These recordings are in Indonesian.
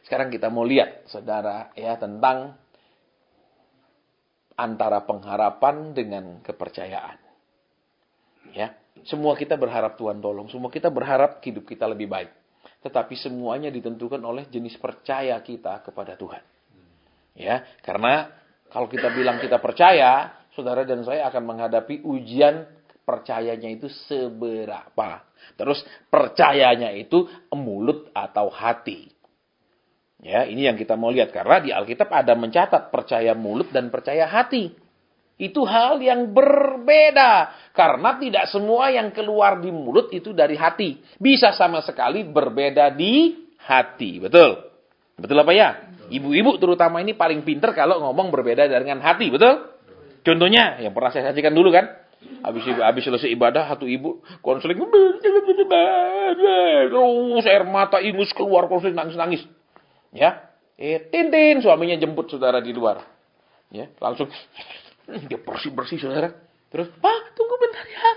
Sekarang kita mau lihat, saudara, ya, tentang antara pengharapan dengan kepercayaan. Ya, semua kita berharap Tuhan tolong, semua kita berharap hidup kita lebih baik. Tetapi semuanya ditentukan oleh jenis percaya kita kepada Tuhan. Ya, karena kalau kita bilang kita percaya, saudara dan saya akan menghadapi ujian percayanya itu seberapa. Terus percayanya itu mulut atau hati. Ya, ini yang kita mau lihat. Karena di Alkitab ada mencatat percaya mulut dan percaya hati. Itu hal yang berbeda. Karena tidak semua yang keluar di mulut itu dari hati. Bisa sama sekali berbeda di hati. Betul? Betul apa ya? Ibu-ibu terutama ini paling pinter kalau ngomong berbeda dengan hati. Betul? Contohnya, yang pernah saya sajikan dulu kan. Habis selesai ibadah, satu ibu konseling. Terus air mata ingus keluar, konseling nangis-nangis. Ya, Tintin suaminya jemput saudara di luar. Ya, langsung dia bersih-bersih saudara. Terus, Pak, tunggu bentar ya.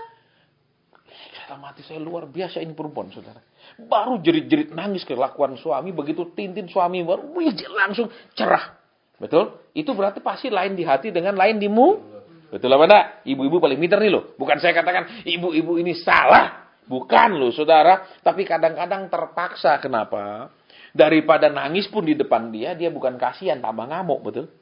Dalam hati saya luar biasa ini perempuan saudara. Baru jerit-jerit nangis kelakuan suami, begitu Tintin suami baru langsung cerah. Betul? Itu berarti pasti lain di hati dengan lain di mulut. Betul apa enggak? Ibu-ibu paling pintar nih loh. Bukan saya katakan ibu-ibu ini salah. Bukan loh saudara. Tapi kadang-kadang terpaksa. Kenapa? Daripada nangis pun di depan dia bukan kasihan, tambah ngamuk, betul?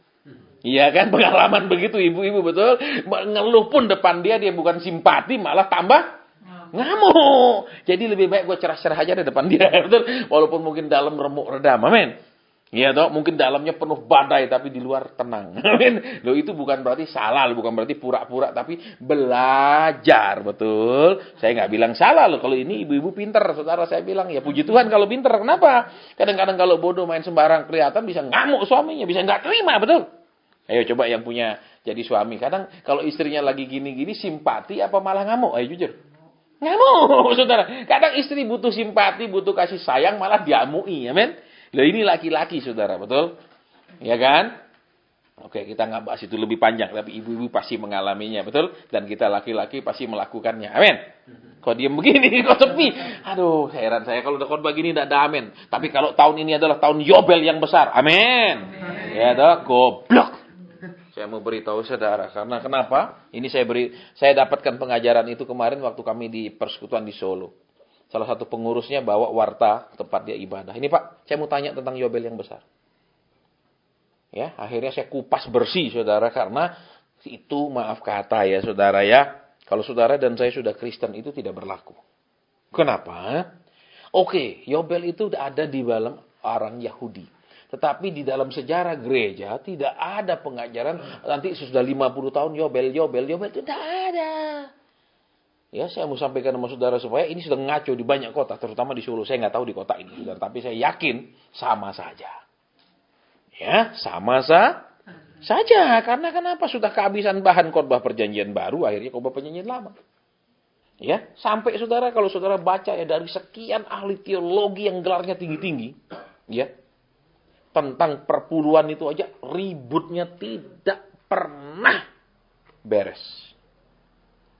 Iya kan, pengalaman begitu ibu-ibu, betul? Ngeluh pun depan dia bukan simpati, malah tambah ngamuk. Jadi lebih baik gue cerah-cerah aja di depan dia, betul? Walaupun mungkin dalam remuk redam, amin. Iya toh, mungkin dalamnya penuh badai tapi di luar tenang. Amin. Loh itu bukan berarti salah, bukan berarti pura-pura tapi belajar, betul? Saya nggak bilang salah loh kalau ini ibu-ibu pinter, saudara saya bilang ya puji Tuhan kalau pinter. Kenapa? Kadang-kadang kalau bodoh main sembarang kelihatan bisa ngamuk suaminya, bisa nggak terima, betul? Ayo coba yang punya jadi suami. Kadang kalau istrinya lagi gini-gini simpati apa malah ngamuk? Ayo jujur. Ngamuk, saudara. Kadang istri butuh simpati, butuh kasih sayang malah diamui, amin. Loh ini laki-laki saudara, betul? Ya kan? Oke, kita nggak bahas itu lebih panjang, tapi ibu-ibu pasti mengalaminya, betul? Dan kita laki-laki pasti melakukannya, amin. Kok diem begini, kok sepi? Aduh, heran saya kalau udah khotbah gini tidak ada amin. Tapi kalau tahun ini adalah tahun Yobel yang besar, amin. Ya toh, goblok. Saya mau beritahu saudara, karena kenapa? Ini saya dapatkan pengajaran itu kemarin waktu kami di persekutuan di Solo. Salah satu pengurusnya bawa warta tempat dia ibadah. Ini Pak, saya mau tanya tentang Yobel yang besar. Ya, akhirnya saya kupas bersih saudara, karena itu maaf kata ya saudara ya. Kalau saudara dan saya sudah Kristen itu tidak berlaku. Kenapa? Oke, Yobel itu ada di dalam orang Yahudi. Tetapi di dalam sejarah gereja tidak ada pengajaran nanti sudah 50 tahun Yobel itu tidak ada. Ya, saya mau sampaikan sama saudara supaya ini sudah ngaco di banyak kota, terutama di Solo. Saya nggak tahu di kota ini, saudara, tapi saya yakin sama saja. Ya, sama saja. Karena kenapa? Sudah kehabisan bahan khotbah perjanjian baru, akhirnya khotbah perjanjian lama. Ya, sampai saudara kalau saudara baca ya dari sekian ahli teologi yang gelarnya tinggi-tinggi, ya, tentang perpuluhan itu aja ributnya tidak pernah beres.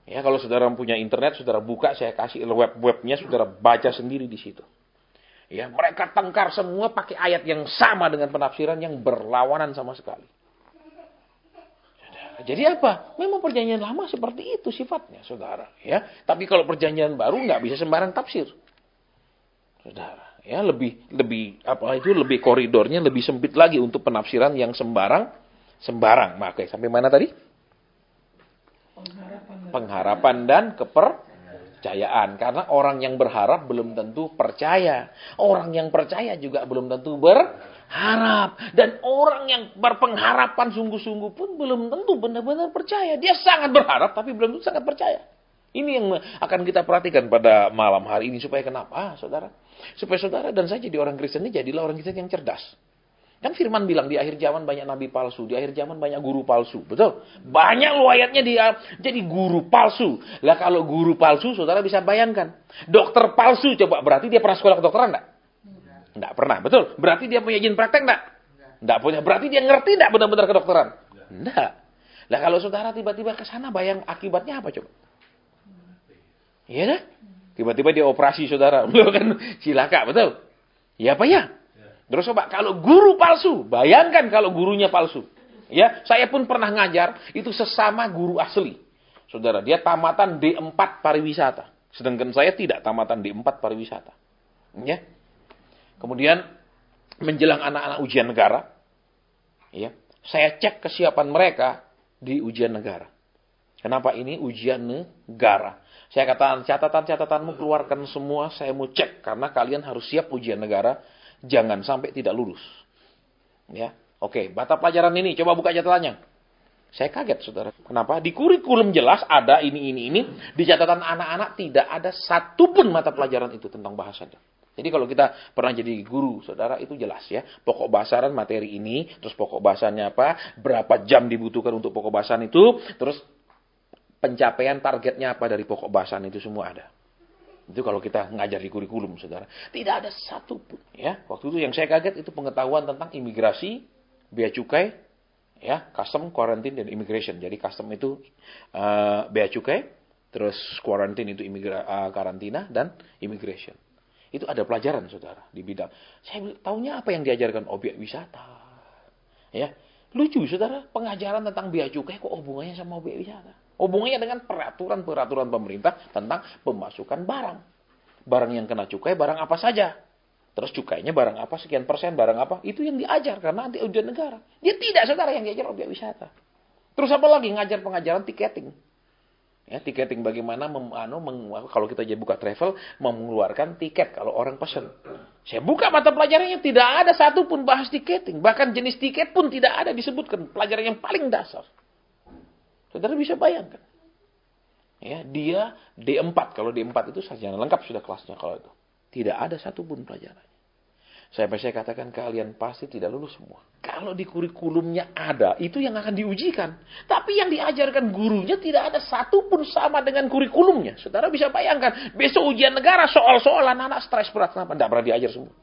Ya, kalau saudara punya internet, saudara buka, saya kasih web-webnya, saudara baca sendiri di situ. Ya, mereka tengkar semua pakai ayat yang sama dengan penafsiran yang berlawanan sama sekali. Jadi apa? Memang perjanjian lama seperti itu sifatnya, saudara. Ya, tapi kalau perjanjian baru nggak bisa sembarang tafsir, saudara. Ya, lebih koridornya lebih sempit lagi untuk penafsiran yang sembarang. Oke, sampai mana tadi? Pengharapan dan kepercayaan. Karena orang yang berharap belum tentu percaya. Orang yang percaya juga belum tentu berharap. Dan orang yang berpengharapan sungguh-sungguh pun belum tentu benar-benar percaya. Dia sangat berharap tapi belum tentu sangat percaya. Ini yang akan kita perhatikan pada malam hari ini. Supaya kenapa, saudara? Supaya saudara dan saya jadi orang Kristen ini jadilah orang Kristen yang cerdas. Kan firman bilang di akhir zaman banyak nabi palsu, di akhir zaman banyak guru palsu, betul? Banyak lu ayatnya dia jadi guru palsu. Lah kalau guru palsu, saudara bisa bayangkan. Dokter palsu, coba berarti dia pernah sekolah kedokteran enggak? Enggak pernah, betul? Berarti dia punya izin praktek enggak? Enggak punya. Berarti dia ngerti enggak benar-benar kedokteran? Enggak. Lah kalau saudara tiba-tiba ke sana, bayang akibatnya apa coba? Iya dah? Tiba-tiba dia operasi saudara, kan cilaka, betul? Iya apa ya? Terus coba kalau guru palsu, bayangkan kalau gurunya palsu. Ya, saya pun pernah ngajar, itu sesama guru asli. Saudara, dia tamatan D4 pariwisata. Sedangkan saya tidak tamatan D4 pariwisata. Ya. Kemudian menjelang anak-anak ujian negara, ya, saya cek kesiapan mereka di ujian negara. Kenapa ini ujian negara? Saya katakan catatan-catatanmu keluarkan semua, saya mau cek karena kalian harus siap ujian negara, jangan sampai tidak lulus. Ya, oke, mata pelajaran ini coba buka catatannya. Saya kaget, saudara. Kenapa? Di kurikulum jelas ada ini. Di catatan anak-anak tidak ada satupun mata pelajaran itu tentang bahasanya. Jadi kalau kita pernah jadi guru, saudara, itu jelas ya. Pokok bahasan materi ini, terus pokok bahasannya apa, berapa jam dibutuhkan untuk pokok bahasan itu, terus pencapaian targetnya apa dari pokok bahasan itu semua ada. Itu kalau kita ngajar di kurikulum, saudara. Tidak ada satupun. Ya. Waktu itu yang saya kaget itu pengetahuan tentang imigrasi, bea cukai, ya, custom, quarantine, dan immigration. Jadi custom itu bea cukai, terus quarantine itu karantina, dan immigration. Itu ada pelajaran, saudara, di bidang. Saya tahunya apa yang diajarkan? Objek wisata. Ya, lucu, saudara, pengajaran tentang bea cukai kok hubungannya sama objek wisata? Hubungannya dengan peraturan pemerintah tentang pemasukan barang. Barang yang kena cukai, barang apa saja. Terus cukainya barang apa, sekian persen, barang apa. Itu yang diajar, karena nanti ujian negara. Dia tidak, saudara, yang diajar objek wisata. Terus apa lagi? Ngajar pengajaran tiketing. Ya, tiketing bagaimana kalau kita jadi buka travel, mengeluarkan tiket kalau orang pesan. Saya buka mata pelajarannya, tidak ada satupun bahas tiketing. Bahkan jenis tiket pun tidak ada disebutkan. Pelajaran yang paling dasar. Saudara bisa bayangkan. Ya, dia D4. Kalau D4 itu sarjana lengkap sudah kelasnya kalau itu. Tidak ada satupun pelajarannya. Saya katakan kalian pasti tidak lulus semua. Kalau di kurikulumnya ada, itu yang akan diujikan. Tapi yang diajarkan gurunya tidak ada satupun sama dengan kurikulumnya. Saudara bisa bayangkan, besok ujian negara, soal-soal anak-anak stres berat. Kenapa? Tidak pernah diajar semua.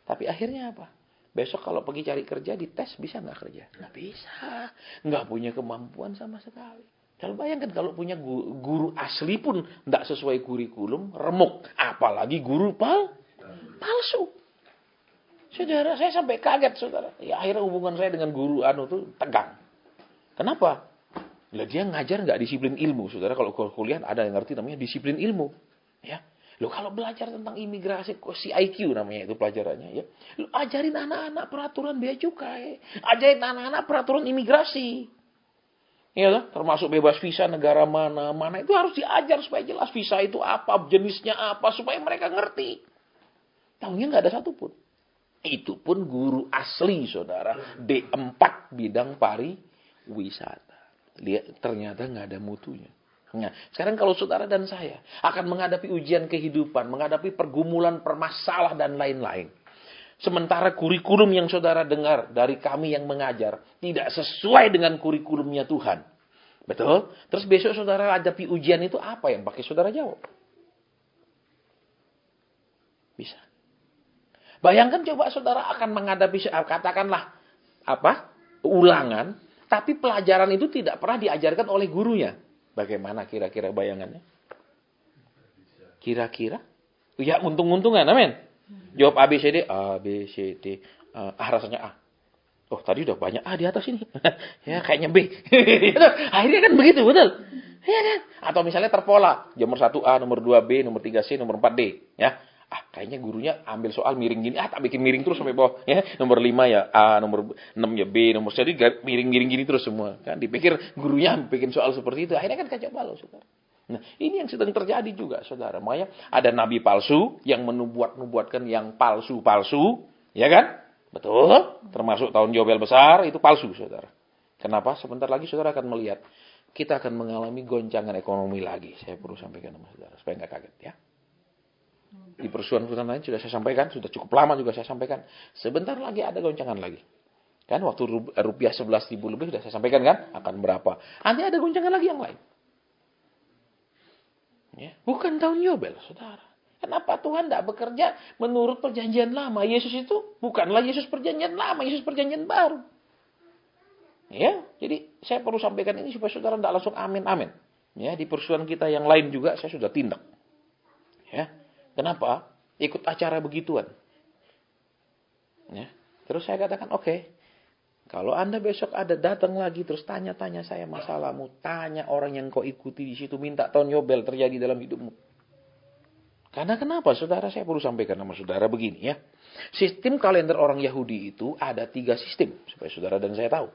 Tapi akhirnya apa? Besok kalau pergi cari kerja, dites bisa nggak kerja? Nggak bisa. Nggak punya kemampuan sama sekali. Kalau bayangkan kalau punya guru asli pun tidak sesuai kurikulum, remuk. Apalagi guru palsu. Saudara, saya sampai kaget, saudara. Ya, akhirnya hubungan saya dengan guru itu tegang. Kenapa? Lah dia ngajar nggak disiplin ilmu, saudara. Kalau kuliah ada yang ngerti namanya disiplin ilmu. Ya. Loh kalau belajar tentang imigrasi, CIQ namanya itu pelajarannya. Ya. Loh, ajarin anak-anak peraturan bea cukai. Ajarin anak-anak peraturan imigrasi. Ya, termasuk bebas visa negara mana itu harus diajar supaya jelas visa itu apa, jenisnya apa, supaya mereka ngerti. Tahunya nggak ada satupun. Itu pun guru asli, saudara. D4 bidang pariwisata. Lihat, ternyata nggak ada mutunya. Nah, sekarang kalau saudara dan saya akan menghadapi ujian kehidupan, menghadapi pergumulan, permasalah, dan lain-lain. Sementara kurikulum yang saudara dengar dari kami yang mengajar tidak sesuai dengan kurikulumnya Tuhan. Betul? Terus besok saudara hadapi ujian itu apa yang pakai saudara jawab? Bisa. Bayangkan coba saudara akan menghadapi, katakanlah, ulangan, tapi pelajaran itu tidak pernah diajarkan oleh gurunya. Bagaimana kira-kira bayangannya? Kira-kira? Ya, untung-untungan, amin. Jawab A, B, C, D. A, B, C, D. Rasanya A. Oh, tadi udah banyak A di atas ini. Ya, kayaknya B. Akhirnya kan begitu, betul? Ya kan? Atau misalnya terpola. Nomor 1 A, nomor 2 B, nomor 3 C, nomor 4 D. Ya. Kayaknya gurunya ambil soal miring gini. Tak bikin miring terus sampai bawah. Ya. Nomor 5 ya A, nomor 6 ya B, nomor 1 miring-miring gini terus semua. Kan dipikir gurunya bikin soal seperti itu. Akhirnya kan kacau balau, saudara. Nah, ini yang sedang terjadi juga, saudara. Makanya ada nabi palsu yang menubuatkan yang palsu-palsu. Ya kan? Betul. Termasuk tahun Yobel besar, itu palsu, saudara. Kenapa? Sebentar lagi saudara akan melihat. Kita akan mengalami goncangan ekonomi lagi. Saya perlu sampaikan sama saudara. Supaya nggak kaget, ya. Di perusahaan-perusahaan lain sudah saya sampaikan, sudah cukup lama juga saya sampaikan. Sebentar lagi ada goncangan lagi. Kan waktu rupiah 11.000 lebih sudah saya sampaikan kan, akan berapa. Nanti ada goncangan lagi yang lain. Ya, bukan tahun Yobel, saudara. Kenapa Tuhan tidak bekerja menurut perjanjian lama? Yesus itu bukanlah Yesus perjanjian lama, Yesus perjanjian baru. Ya, jadi saya perlu sampaikan ini supaya saudara tidak langsung amin. Ya, di perusahaan kita yang lain juga saya sudah tindak. Ya. Kenapa? Ikut acara begituan. Ya. Terus saya katakan, oke. Kalau Anda besok ada datang lagi terus tanya-tanya saya masalahmu, tanya orang yang kau ikuti di situ, minta tahun Yobel terjadi dalam hidupmu. Karena kenapa? Saudara, saya perlu sampaikan sama saudara begini ya. Sistem kalender orang Yahudi itu ada 3 sistem, supaya saudara dan saya tahu.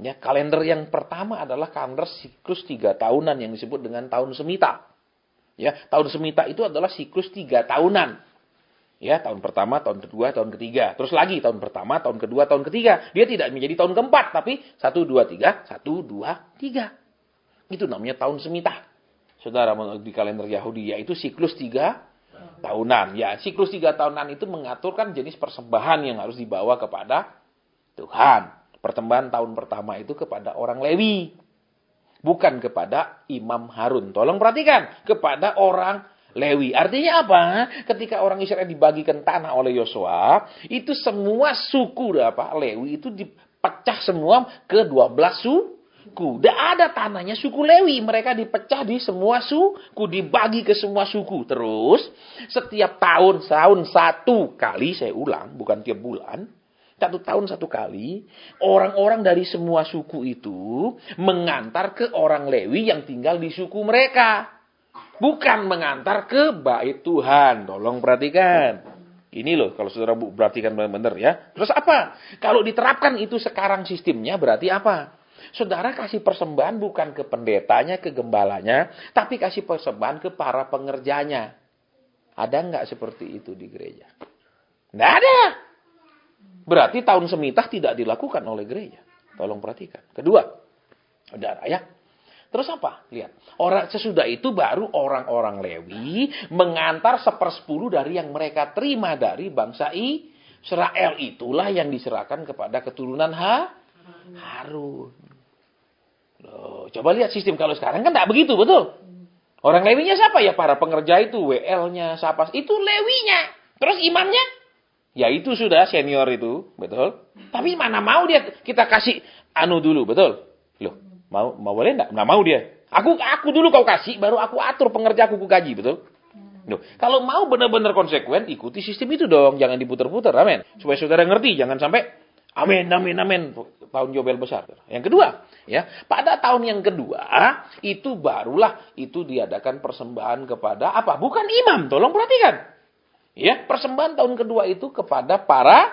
Ya, kalender yang pertama adalah kalender siklus 3 tahunan yang disebut dengan tahun Semita. Ya, tahun Semita itu adalah siklus 3 tahunan. Ya, tahun pertama, tahun kedua, tahun ketiga. Terus lagi tahun pertama, tahun kedua, tahun ketiga. Dia tidak menjadi tahun keempat, tapi 1, 2, 3, 1, 2, 3. Itu namanya tahun Semita. Saudara, di kalender Yahudi, yaitu siklus 3 tahunan. Ya, siklus 3 tahunan itu mengaturkan jenis persembahan yang harus dibawa kepada Tuhan. Persembahan tahun pertama itu kepada orang Lewi. Bukan kepada Imam Harun. Tolong perhatikan. Kepada orang Lewi. Artinya apa? Ketika orang Israel dibagikan tanah oleh Yosua, itu semua suku Lewi itu dipecah semua ke 12 suku. Tidak ada tanahnya suku Lewi. Mereka dipecah di semua suku, dibagi ke semua suku. Terus setiap tahun satu kali, saya ulang, bukan tiap bulan. 1 tahun 1 kali, orang-orang dari semua suku itu mengantar ke orang Lewi yang tinggal di suku mereka. Bukan mengantar ke bait Tuhan. Tolong perhatikan. Ini loh, kalau saudara perhatikan benar-benar ya. Terus apa? Kalau diterapkan itu sekarang sistemnya berarti apa? Saudara kasih persembahan bukan ke pendetanya, ke gembalanya, tapi kasih persembahan ke para pengerjanya. Ada nggak seperti itu di gereja? Nggak ada. Berarti tahun Semitah tidak dilakukan oleh gereja. Tolong perhatikan. Kedua, saudara ya. Terus apa? Lihat. Sesudah itu baru orang-orang Lewi mengantar 1/10 dari yang mereka terima dari bangsa Israel. Itulah yang diserahkan kepada keturunan Harun. Loh, coba lihat sistem kalau sekarang kan tidak begitu, betul? Orang Lewinya siapa? Ya para pengerja itu, WL-nya, siapa? Itu Lewinya. Terus imamnya? Ya itu sudah senior itu, betul? Tapi mana mau dia kita kasih dulu, betul? Loh. Mau boleh enggak? Enggak mau dia. Aku dulu kau kasih, baru aku atur pengerja aku gaji, betul? Loh, kalau mau benar-benar konsekuen, ikuti sistem itu dong, jangan diputar-putar, amin. Supaya saudara ngerti, jangan sampai amin. Tahun Yobel besar. Yang kedua, ya, pada tahun yang kedua itu barulah itu diadakan persembahan kepada apa? Bukan imam, tolong perhatikan. Ya, persembahan tahun kedua itu kepada para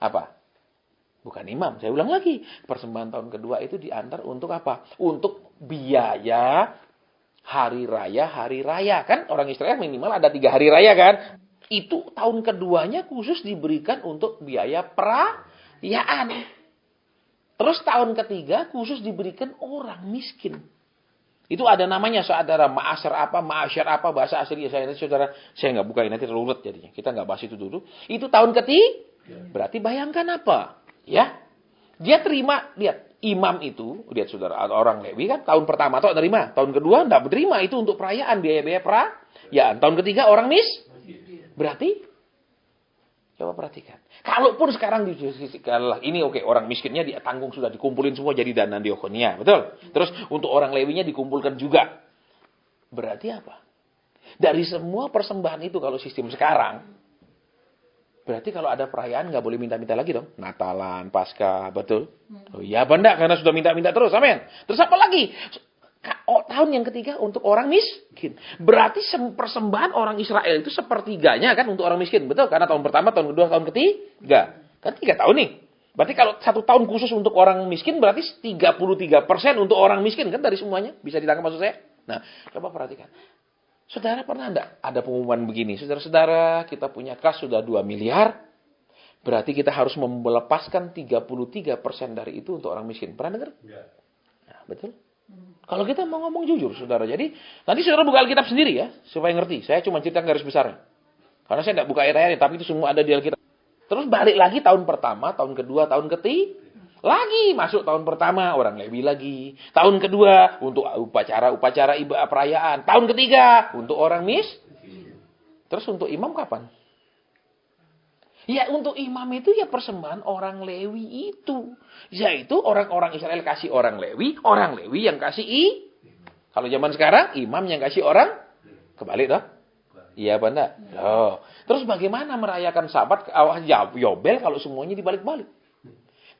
apa? Bukan imam, saya ulang lagi. Persembahan tahun kedua itu diantar untuk apa? Untuk biaya hari raya. Kan orang Israel minimal ada 3 hari raya kan? Itu tahun keduanya khusus diberikan untuk biaya perayaan. Terus tahun ketiga khusus diberikan orang miskin. Itu ada namanya saudara, ma'asyar apa, bahasa Assyria. Saudara, saya nggak bukain nanti terlalu ruwet jadinya. Kita nggak bahas itu dulu. Itu tahun ketiga. Berarti bayangkan apa? Ya, dia terima, lihat, imam itu, lihat saudara, orang Lewi kan, tahun pertama tuh terima, tahun kedua enggak terima, itu untuk perayaan, biaya-biaya perayaan. Tahun ketiga orang berarti, coba perhatikan. Kalaupun sekarang ini oke, orang miskinnya dia tanggung sudah dikumpulin semua jadi dana diakonia, betul? Terus untuk orang Lewinya dikumpulkan juga. Berarti apa? Dari semua persembahan itu kalau sistem sekarang, berarti kalau ada perayaan nggak boleh minta-minta lagi dong. Natalan, Paskah, betul? Oh iya apa enggak? Karena sudah minta-minta terus, amin. Terus apa lagi? Tahun yang ketiga untuk orang miskin. Berarti persembahan orang Israel itu 1/3 kan untuk orang miskin, betul? Karena tahun pertama, tahun kedua, tahun ketiga. Kan 3 tahun nih. Berarti kalau 1 tahun khusus untuk orang miskin berarti 33% untuk orang miskin kan dari semuanya. Bisa ditangkap maksud saya? Nah, coba perhatikan. Saudara pernah enggak ada pengumuman begini? Saudara-saudara, kita punya kas sudah 2 miliar. Berarti kita harus melepaskan 33% dari itu untuk orang miskin. Pernah dengar? Ya. Nah, betul? Kalau kita mau ngomong jujur, saudara. Jadi, nanti saudara buka Alkitab sendiri ya. Supaya ngerti. Saya cuma cerita garis besarnya. Karena saya enggak buka ayat-ayatnya. Tapi itu semua ada di Alkitab. Terus balik lagi tahun pertama, tahun kedua, tahun ketiga. Lagi masuk tahun pertama orang Lewi lagi. Tahun kedua untuk upacara ibadah perayaan. Tahun ketiga untuk orang Terus untuk imam kapan? Ya untuk imam itu ya persembahan orang Lewi itu. Yaitu orang-orang Israel kasih orang Lewi yang kasih Kalau zaman sekarang imam yang kasih orang kebalik dah. Iya apa enggak? Loh. Terus bagaimana merayakan Sabat Yobel kalau semuanya dibalik-balik?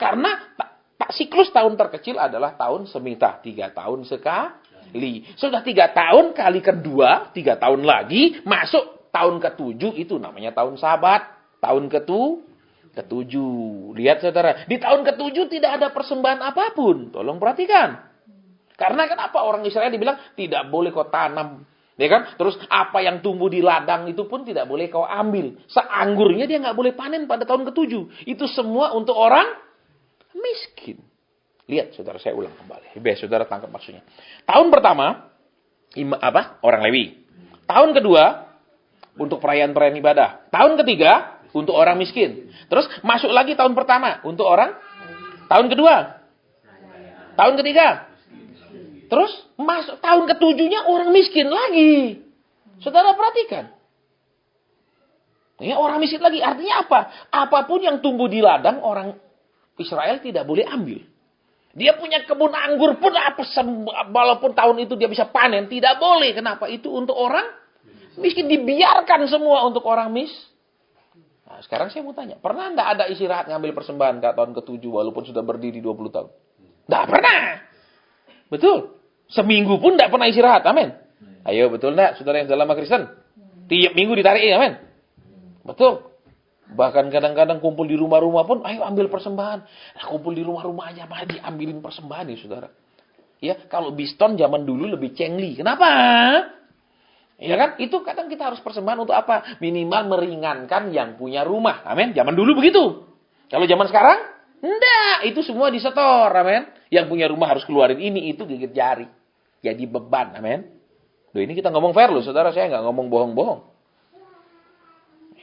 Karena siklus tahun terkecil adalah tahun semitah, 3 tahun sekali. Sudah 3 tahun kali kedua, 3 tahun lagi, masuk tahun ke-7, itu namanya tahun Sabat. Tahun ke-7. Lihat saudara, di tahun ke-7 tidak ada persembahan apapun. Tolong perhatikan. Karena kenapa orang Israel dibilang tidak boleh kau tanam. Ya kan? Terus apa yang tumbuh di ladang itu pun tidak boleh kau ambil. Seanggurnya dia nggak boleh panen pada tahun ke-7. Itu semua untuk orang miskin. Lihat saudara, saya ulang kembali. Biar saudara tangkap maksudnya. Tahun pertama, orang Lewi. Tahun kedua, untuk perayaan-perayaan ibadah. Tahun ketiga, untuk orang miskin. Terus masuk lagi tahun pertama, untuk orang. Tahun kedua. Tahun ketiga. Terus masuk tahun ke-7-nya orang miskin lagi. Saudara perhatikan. Ya, orang miskin lagi. Artinya apa? Apapun yang tumbuh di ladang, orang Israel tidak boleh ambil. Dia punya kebun anggur pun, walaupun tahun itu dia bisa panen, tidak boleh. Kenapa? Itu untuk orang miskin. Dibiarkan semua untuk orang Nah, sekarang saya mau tanya. Pernah enggak ada istirahat ngambil persembahan tahun ke-7 walaupun sudah berdiri 20 tahun? Enggak pernah. Betul. Seminggu pun tidak pernah istirahat. Amin. Ayo, betul enggak, saudara yang dalam Kristen? Tiap minggu ditarik, amin. Betul. Bahkan kadang-kadang kumpul di rumah-rumah pun, ayo ambil persembahan. Nah, kumpul di rumah-rumah aja, malah diambilin persembahan ya, saudara. Ya, kalau Biston zaman dulu lebih cengli. Kenapa? Ya kan? Itu kadang kita harus persembahan untuk apa? Minimal meringankan yang punya rumah. Amin. Zaman dulu begitu. Kalau zaman sekarang, enggak. Itu semua disetor. Amin. Yang punya rumah harus keluarin ini, itu, gigit jari. Jadi beban. Amin. Loh, ini kita ngomong fair loh, saudara. Saya nggak ngomong bohong-bohong.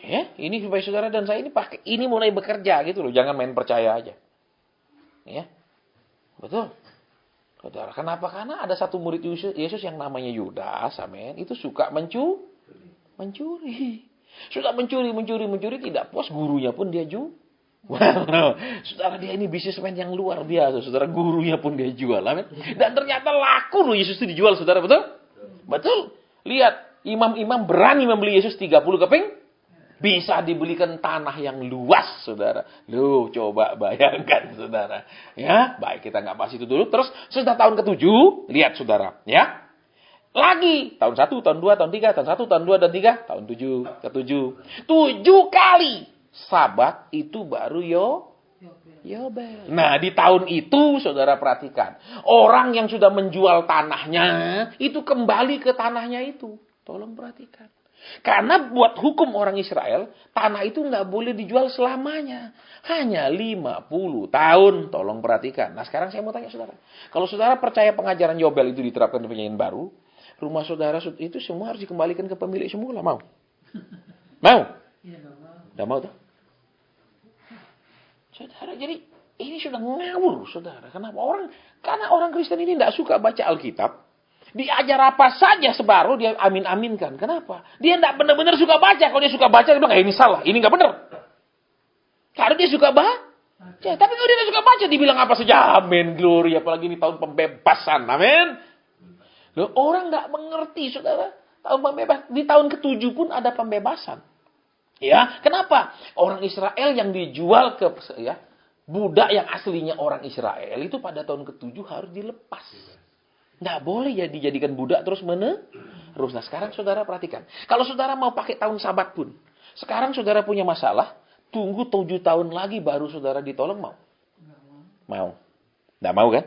Ya, ini supaya saudara dan saya ini mulai bekerja gitu loh. Jangan main percaya aja. Ya. Betul. Saudara, kenapa? Karena ada satu murid Yesus yang namanya Yudas, amin. Itu suka mencuri. Sudah mencuri, tidak puas, gurunya pun dia jual. Wow. Saudara, dia ini bisnismen yang luar biasa. Saudara, gurunya pun dia jual, amin. Dan ternyata laku loh Yesus itu dijual, saudara, betul? Betul. Lihat, imam-imam berani membeli Yesus 30 keping. Bisa dibelikan tanah yang luas, saudara. Loh, coba bayangkan, saudara. Ya, baik, kita nggak bahas itu dulu. Terus, sudah tahun ke-7, lihat, saudara. Ya, lagi. Tahun 1, tahun 2, tahun 3, tahun 1, tahun 2, dan 3. Tahun ke-7. 7 kali. Sabat itu baru Yobel. Nah, di tahun itu, saudara perhatikan. Orang yang sudah menjual tanahnya, itu kembali ke tanahnya itu. Tolong perhatikan. Karena buat hukum orang Israel, tanah itu nggak boleh dijual selamanya. Hanya 50 tahun. Tolong perhatikan. Nah, sekarang saya mau tanya saudara. Kalau saudara percaya pengajaran Yobel itu diterapkan di perjanjian baru, rumah saudara itu semua harus dikembalikan ke pemilik semula. Mau? Mau? Nggak mau tuh? Saudara, jadi ini sudah ngawur, saudara. Kenapa? Karena orang Kristen ini nggak suka baca Alkitab. Diajar apa saja sebaru dia amin-aminkan. Kenapa? Dia tidak benar-benar suka baca. Kalau dia suka baca, dia bilang, ini salah, ini nggak benar. Karena dia suka baca. Tapi kalau dia tidak suka baca, dibilang apa saja. Amin, glory. Apalagi ini tahun pembebasan. Amin. Loh, orang nggak mengerti, saudara. Tahun pembebasan. Di tahun ke-7 pun ada pembebasan. Ya, kenapa? Orang Israel yang dijual ke budak yang aslinya orang Israel itu pada tahun ke-7 harus dilepas. Nggak boleh dijadikan budak terus menerus. Nah, sekarang saudara perhatikan. Kalau saudara mau pakai tahun Sabat pun. Sekarang saudara punya masalah. Tunggu 7 tahun lagi baru saudara ditolong, mau? Mau. Nggak mau kan?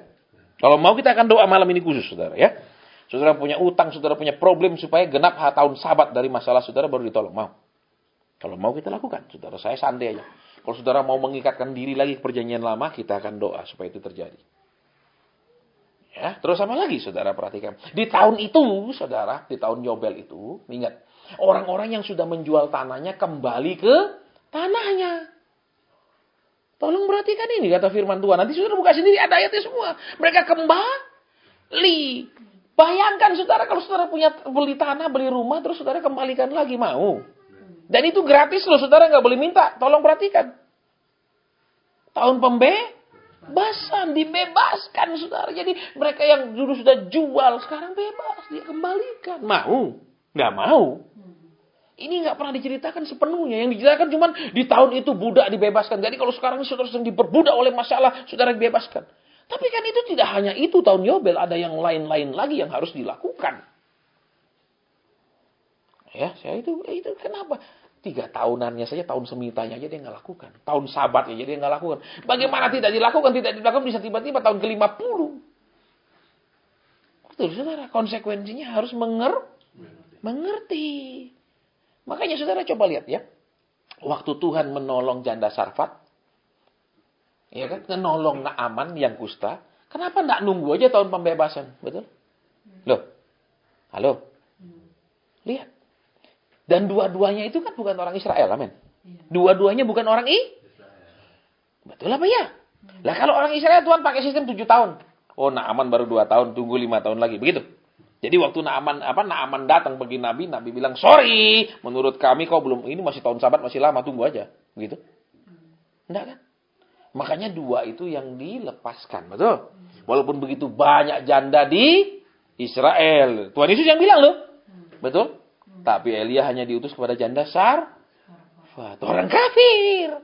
Kalau mau kita akan doa malam ini khusus, saudara. Ya. Saudara punya utang, saudara punya problem supaya genap tahun Sabat dari masalah saudara baru ditolong. Mau? Kalau mau kita lakukan. Saudara, saya santai aja. Kalau saudara mau mengikatkan diri lagi ke perjanjian lama, kita akan doa supaya itu terjadi. Ya, terus sama lagi, saudara perhatikan. Di tahun itu, saudara, di tahun Yobel itu, ingat, orang-orang yang sudah menjual tanahnya kembali ke tanahnya. Tolong perhatikan ini, kata firman Tuhan. Nanti saudara buka sendiri, ada ayatnya semua. Mereka kembali. Bayangkan, saudara, kalau saudara punya beli tanah, beli rumah, terus saudara kembalikan lagi, mau? Dan itu gratis loh, saudara nggak boleh minta. Tolong perhatikan. Tahun pembebasan, dibebaskan, saudara. Jadi mereka yang dulu sudah jual, sekarang bebas, dia kembalikan. Mau? Nggak mau. Ini nggak pernah diceritakan sepenuhnya. Yang diceritakan cuma di tahun itu budak dibebaskan. Jadi kalau sekarang saudara sedang diperbudak oleh masalah, saudara dibebaskan. Tapi kan itu tidak hanya itu tahun Yobel. Ada yang lain-lain lagi yang harus dilakukan. Ya, saya itu kenapa? 3 tahunannya saja, tahun semitanya aja dia nggak lakukan. Tahun sabatnya aja dia nggak lakukan. Bagaimana tidak dilakukan bisa tiba-tiba tahun ke-50. Betul, saudara. Konsekuensinya harus mengerti. Makanya saudara coba lihat ya. Waktu Tuhan menolong janda Sarfat. Ya kan? Menolong Naaman yang kusta. Kenapa enggak nunggu aja tahun pembebasan? Betul? Loh. Halo. Lihat. Dan dua-duanya itu kan bukan orang Israel. Amin. Dua-duanya bukan orang Betul apa ya? Lah kalau orang Israel Tuhan pakai sistem 7 tahun. Oh, Naaman baru 2 tahun, tunggu 5 tahun lagi. Begitu. Jadi waktu Naaman datang bagi Nabi bilang, "Sorry, menurut kami kau belum, ini masih tahun sabat, masih lama, tunggu aja." Begitu. Enggak kan? Makanya 2 itu yang dilepaskan, betul? Walaupun begitu banyak janda di Israel. Tuhan Yesus yang bilang loh. Betul? Tapi Elia hanya diutus kepada janda Sarfat, orang kafir.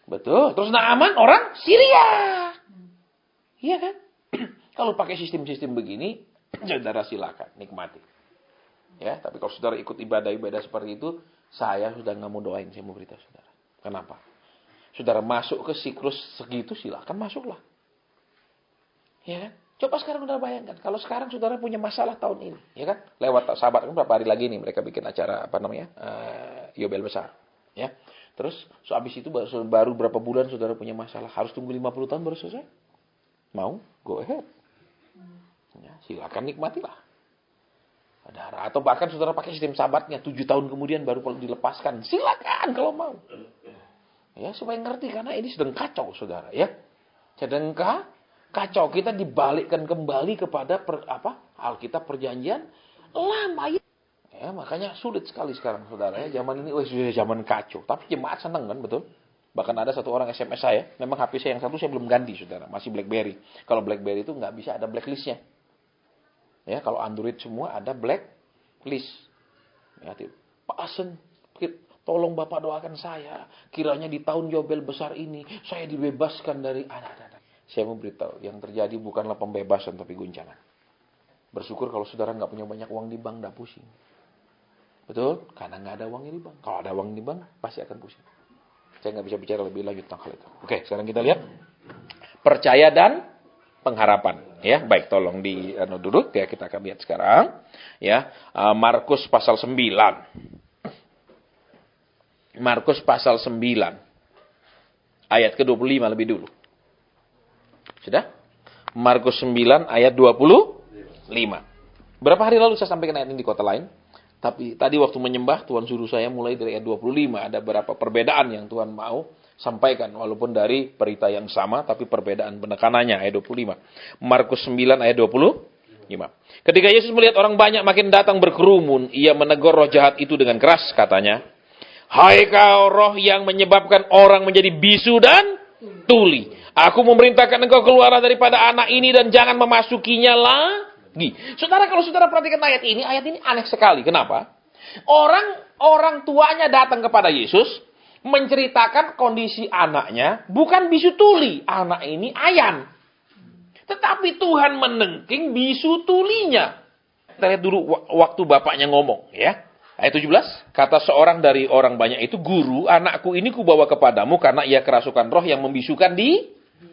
Betul. Terus Naaman orang Syria. Iya kan? Kalau pakai sistem-sistem begini, saudara silakan nikmati. Ya, tapi kalau saudara ikut ibadah-ibadah seperti itu, saya sudah nggak mau doain, saya mau beritahu saudara. Kenapa? Saudara masuk ke siklus segitu, silakan masuklah. Ya kan? Coba sekarang saudara bayangkan, kalau sekarang saudara punya masalah tahun ini, ya kan? Lewat sahabat kan berapa hari lagi nih mereka bikin acara Yobel besar, ya. Terus habis itu baru berapa bulan saudara punya masalah, harus tunggu 50 tahun baru selesai? Mau? Go ahead. Ya, silakan nikmatilah. Atau bahkan saudara pakai sistem sabatnya 7 tahun kemudian baru dilepaskan. Silakan kalau mau. Ya, supaya ngerti karena ini sedang kacau saudara, ya. Sedang kacau, kita dibalikkan kembali kepada Alkitab perjanjian lama. Ya, makanya sulit sekali sekarang saudara ya. Zaman ini sudah zaman kacau, tapi jemaat senang kan, betul? Bahkan ada satu orang SMS saya, memang HP saya yang satu saya belum ganti saudara, masih BlackBerry. Kalau BlackBerry itu nggak bisa ada blacklistnya. Ya, kalau Android semua ada blacklist. Ya, Pak Asen, tolong Bapak doakan saya. Kiranya di tahun Yobel besar ini, saya dibebaskan dari ada. Saya mau beritahu, yang terjadi bukanlah pembebasan tapi guncangan. Bersyukur kalau saudara nggak punya banyak uang di bank, nggak pusing. Betul? Karena nggak ada uangnya di bank. Kalau ada uang di bank, pasti akan pusing. Saya nggak bisa bicara lebih lanjut tentang hal itu. Oke, sekarang kita lihat. Percaya dan pengharapan. Ya, baik, tolong duduk. Ya, kita akan lihat sekarang. Ya, Markus pasal 9. Markus pasal 9. Ayat ke-25 lebih dulu. Sudah? Markus 9 ayat 25. Berapa hari lalu saya sampaikan ayat ini di kota lain. Tapi tadi waktu menyembah, Tuhan suruh saya mulai dari ayat 25. Ada beberapa perbedaan yang Tuhan mau sampaikan. Walaupun dari berita yang sama, tapi perbedaan penekanannya. Ayat 25. Markus 9 ayat 25. Ketika Yesus melihat orang banyak makin datang berkerumun, ia menegur roh jahat itu dengan keras, katanya, "Hai kau roh yang menyebabkan orang menjadi bisu dan tuli. Aku memerintahkan engkau keluar daripada anak ini dan jangan memasukinya lagi." Saudara, kalau saudara perhatikan ayat ini aneh sekali. Kenapa? Orang tuanya datang kepada Yesus, menceritakan kondisi anaknya, bukan bisu tuli. Anak ini ayan. Tetapi Tuhan menengking bisu tulinya. Kita lihat dulu waktu bapaknya ngomong, ya. Ayat 17, kata seorang dari orang banyak itu, "Guru, anakku ini kubawa kepadamu karena ia kerasukan roh yang membisukan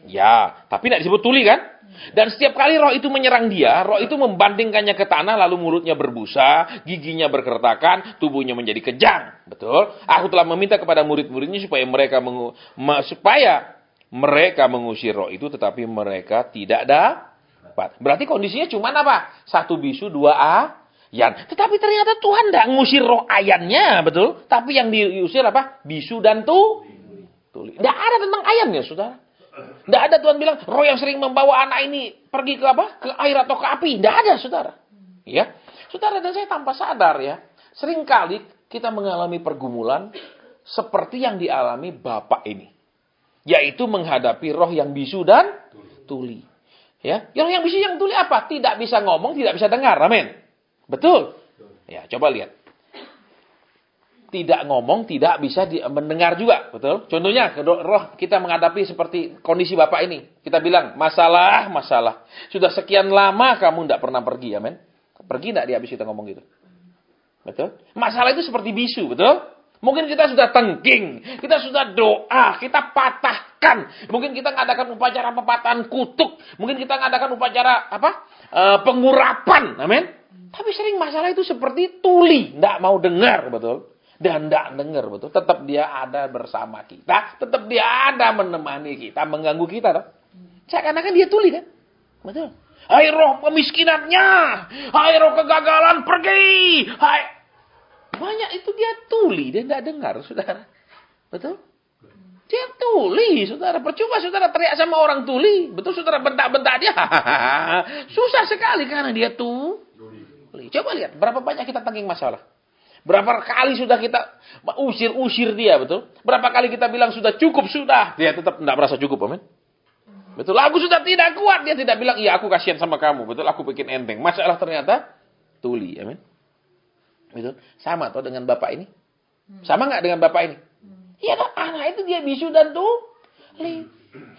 Ya, tapi tidak disebut tuli kan? Dan setiap kali roh itu menyerang dia, roh itu membandingkannya ke tanah, lalu mulutnya berbusa, giginya berkertakan, tubuhnya menjadi kejang." Betul? Aku telah meminta kepada murid-muridnya supaya mereka mengusir roh itu, tetapi mereka tidak dapat. Berarti kondisinya cuma apa? 1 bisu, 2 ayan. Tetapi ternyata Tuhan tidak ngusir roh ayannya, betul? Tapi yang diusir apa? Bisu dan tuli. Tidak ada tentang ayannya, saudara. Tidak ada Tuhan bilang, roh yang sering membawa anak ini pergi ke ke air atau ke api. Tidak ada, saudara. Ya, saudara dan saya tanpa sadar ya, seringkali kita mengalami pergumulan seperti yang dialami bapak ini, yaitu menghadapi roh yang bisu dan tuli. Ya, roh yang bisu yang tuli apa? Tidak bisa ngomong, tidak bisa dengar. Amin. Betul. Ya, coba lihat. tidak ngomong, tidak bisa mendengar juga, betul? Contohnya, roh kita menghadapi seperti kondisi Bapak ini. Kita bilang, masalah. Sudah sekian lama kamu tidak pernah pergi, amin. Pergi tidak dia habis kita ngomong gitu? Betul? Masalah itu seperti bisu, betul? Mungkin kita sudah tengking, kita sudah doa, kita patahkan. Mungkin kita ngadakan upacara pepatahan kutuk. Mungkin kita ngadakan upacara pengurapan, amin. Tapi sering masalah itu seperti tuli, tidak mau dengar, betul? Dan tidak dengar, betul? Tetap dia ada bersama kita, tetap dia ada menemani kita, mengganggu kita, tak? Seakan-akan dia tuli, kan? Betul? Hai roh kemiskinannya, hai roh kegagalan, pergi, hai. Banyak itu dia tuli, dia tidak dengar, saudara. Betul? Dia tuli, saudara. Percuma saudara teriak sama orang tuli. Betul, saudara bentak-bentak dia. Susah sekali karena dia tuli. Coba lihat, berapa banyak kita tangking masalah. Berapa kali sudah kita usir dia, betul? Berapa kali kita bilang sudah cukup, sudah. Dia tetap tidak merasa cukup, amin. Betul, aku sudah tidak kuat. Dia tidak bilang, iya aku kasihan sama kamu. Betul, aku bikin enteng. Masalah ternyata tuli, amin. Betul, sama toh dengan bapak ini. Sama nggak dengan bapak ini? Iya dah, anak itu dia bisu dan tuli.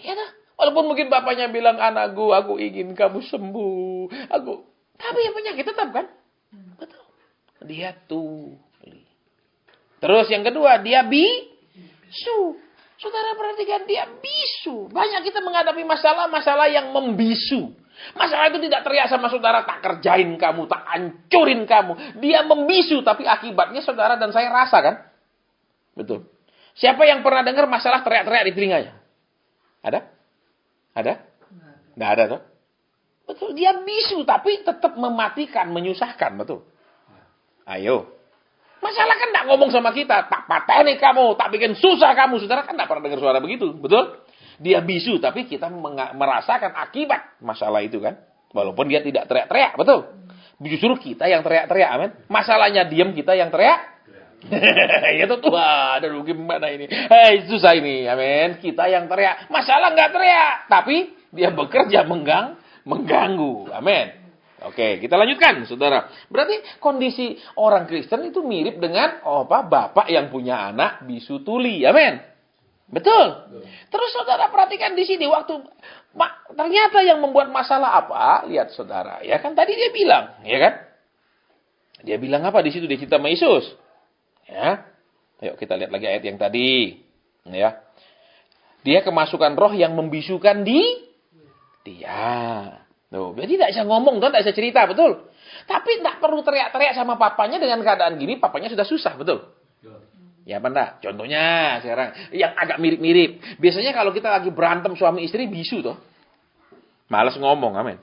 Iya dah. Walaupun mungkin bapaknya bilang, anakku, aku ingin kamu sembuh. Tapi yang penyakit tetap kan? Betul. Dia tuli. Terus yang kedua, dia bisu. Saudara perhatikan, dia bisu. Banyak kita menghadapi masalah-masalah yang membisu. Masalah itu tidak teriak sama saudara, tak kerjain kamu, tak hancurin kamu. Dia membisu, tapi akibatnya saudara dan saya rasa kan? Betul. Siapa yang pernah dengar masalah teriak-teriak di telinganya? Ada? Nggak ada toh? Betul, dia bisu tapi tetap mematikan, menyusahkan, betul. Ayo. Masalah kan enggak ngomong sama kita, tak pateni kamu, tak bikin susah kamu. Saudara kan enggak pernah dengar suara begitu, betul? Dia bisu tapi kita merasakan akibat masalah itu kan. Walaupun dia tidak teriak-teriak, betul? Justru kita yang teriak-teriak, amin. Masalahnya diam, kita yang teriak. Ya tuh, wah, ada gimana ini? Hei, susah ini, amin. Kita yang teriak. Masalah enggak teriak, tapi dia bekerja mengganggu, amin. Oke, kita lanjutkan, saudara. Berarti kondisi orang Kristen itu mirip dengan bapak yang punya anak bisu tuli, amin. Betul. Terus saudara perhatikan di sini waktu ternyata yang membuat masalah apa? Lihat saudara, ya kan tadi dia bilang, ya kan? Dia bilang apa di situ di cerita sama Yesus? Ya. Ayo kita lihat lagi ayat yang tadi, ya. Dia kemasukan roh yang membisukan dia. Tuh, jadi tidak bisa ngomong, tidak bisa cerita, betul. Tapi tidak perlu teriak-teriak sama papanya dengan keadaan gini, papanya sudah susah, betul. Ya apa enggak? Contohnya sekarang yang agak mirip-mirip. Biasanya kalau kita lagi berantem suami istri bisu toh. Malas ngomong, amin.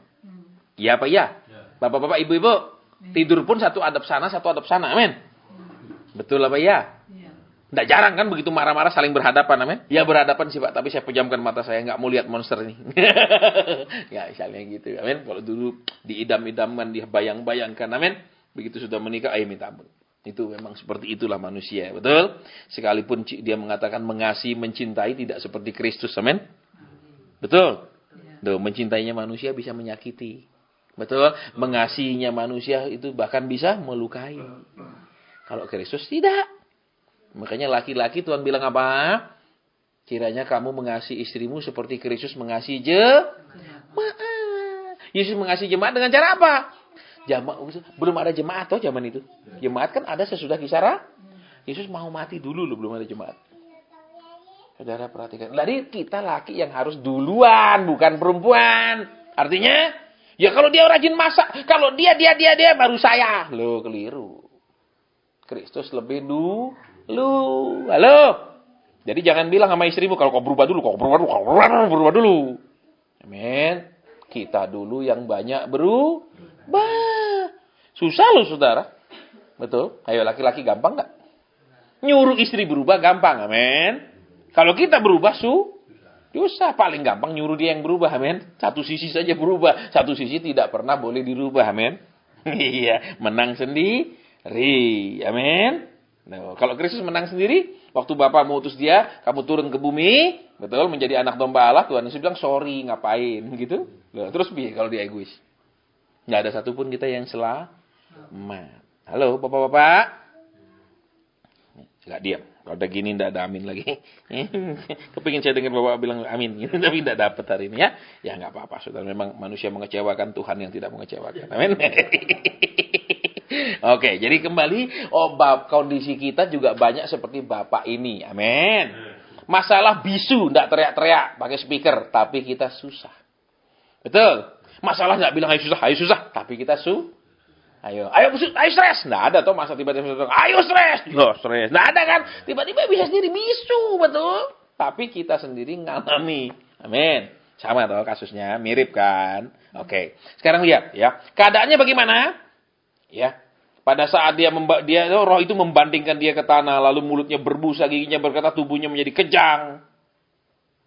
Iya apa iya? Bapak-bapak, ibu-ibu, tidur pun satu adab sana, amin. Betul apa iya? Tidak jarang kan begitu marah-marah saling berhadapan, amin. Ya berhadapan sih Pak, tapi saya pejamkan mata saya, nggak mau lihat monster ini. Ya misalnya gitu, amin. Kalau dulu diidam-idamkan, dibayang-bayangkan, amin. Begitu sudah menikah, ayo minta ampun. Itu memang seperti itulah manusia, betul? Sekalipun dia mengatakan mengasihi, mencintai, tidak seperti Kristus, amin. Betul? Tuh, mencintainya manusia bisa menyakiti. Betul? Mengasihinya manusia itu bahkan bisa melukai. Kalau Kristus tidak. Makanya laki-laki Tuhan bilang apa? Kiranya kamu mengasihi istrimu seperti Kristus mengasihi jemaat. Yesus mengasihi jemaat dengan cara apa? Belum ada jemaat toh zaman itu. Jemaat kan ada sesudah kisah. Yesus mau mati dulu loh, belum ada jemaat. Saudara perhatikan. Jadi kita laki yang harus duluan, bukan perempuan. Artinya, ya kalau dia rajin masak, kalau dia baru saya. Loh, keliru. Kristus lebih dulu. Halo. Jadi jangan bilang sama istrimu kalau kau berubah dulu. Amin. Kita dulu yang banyak berubah. Susah loh saudara. Betul. Ayo laki-laki gampang gak? Nyuruh istri berubah gampang. Amin. Kalau kita berubah susah. Paling gampang nyuruh dia yang berubah. Amin. Satu sisi saja berubah. Satu sisi tidak pernah boleh dirubah. Amin. Iya. Menang sendiri. Amin. Nah, kalau Kristus menang sendiri, waktu Bapa mau utus dia, kamu turun ke bumi, betul, menjadi anak domba Allah, Tuhan Yesus bilang, sorry, ngapain, gitu. Loh, terus kalau dia egois? Nggak ada satupun kita yang selamat. Halo, Bapak-Bapak. Nggak diam. Kalau udah gini nggak ada amin lagi. Kepingin saya dengar Bapak bilang amin. Tapi nggak dapat hari ini ya. Ya nggak apa-apa. Saudara, memang manusia mengecewakan, Tuhan yang tidak mengecewakan. Amin. Oke, jadi kembali. Kondisi kita juga banyak seperti Bapak ini. Amin. Masalah bisu, nggak teriak-teriak pakai speaker. Tapi kita susah. Betul. Masalah nggak bilang ayo susah. Tapi kita Ayo stres. Nggak ada tuh masa tiba-tiba ayo stres. Loh, stres. Nggak ada kan? Tiba-tiba bisa sendiri bisu, betul. Tapi kita sendiri ngalami. Amin. Sama tuh kasusnya, mirip kan? Oke. Sekarang lihat ya. Keadaannya bagaimana? Ya. Pada saat roh itu membandingkan dia ke tanah, lalu mulutnya berbusa, giginya berkata, tubuhnya menjadi kejang.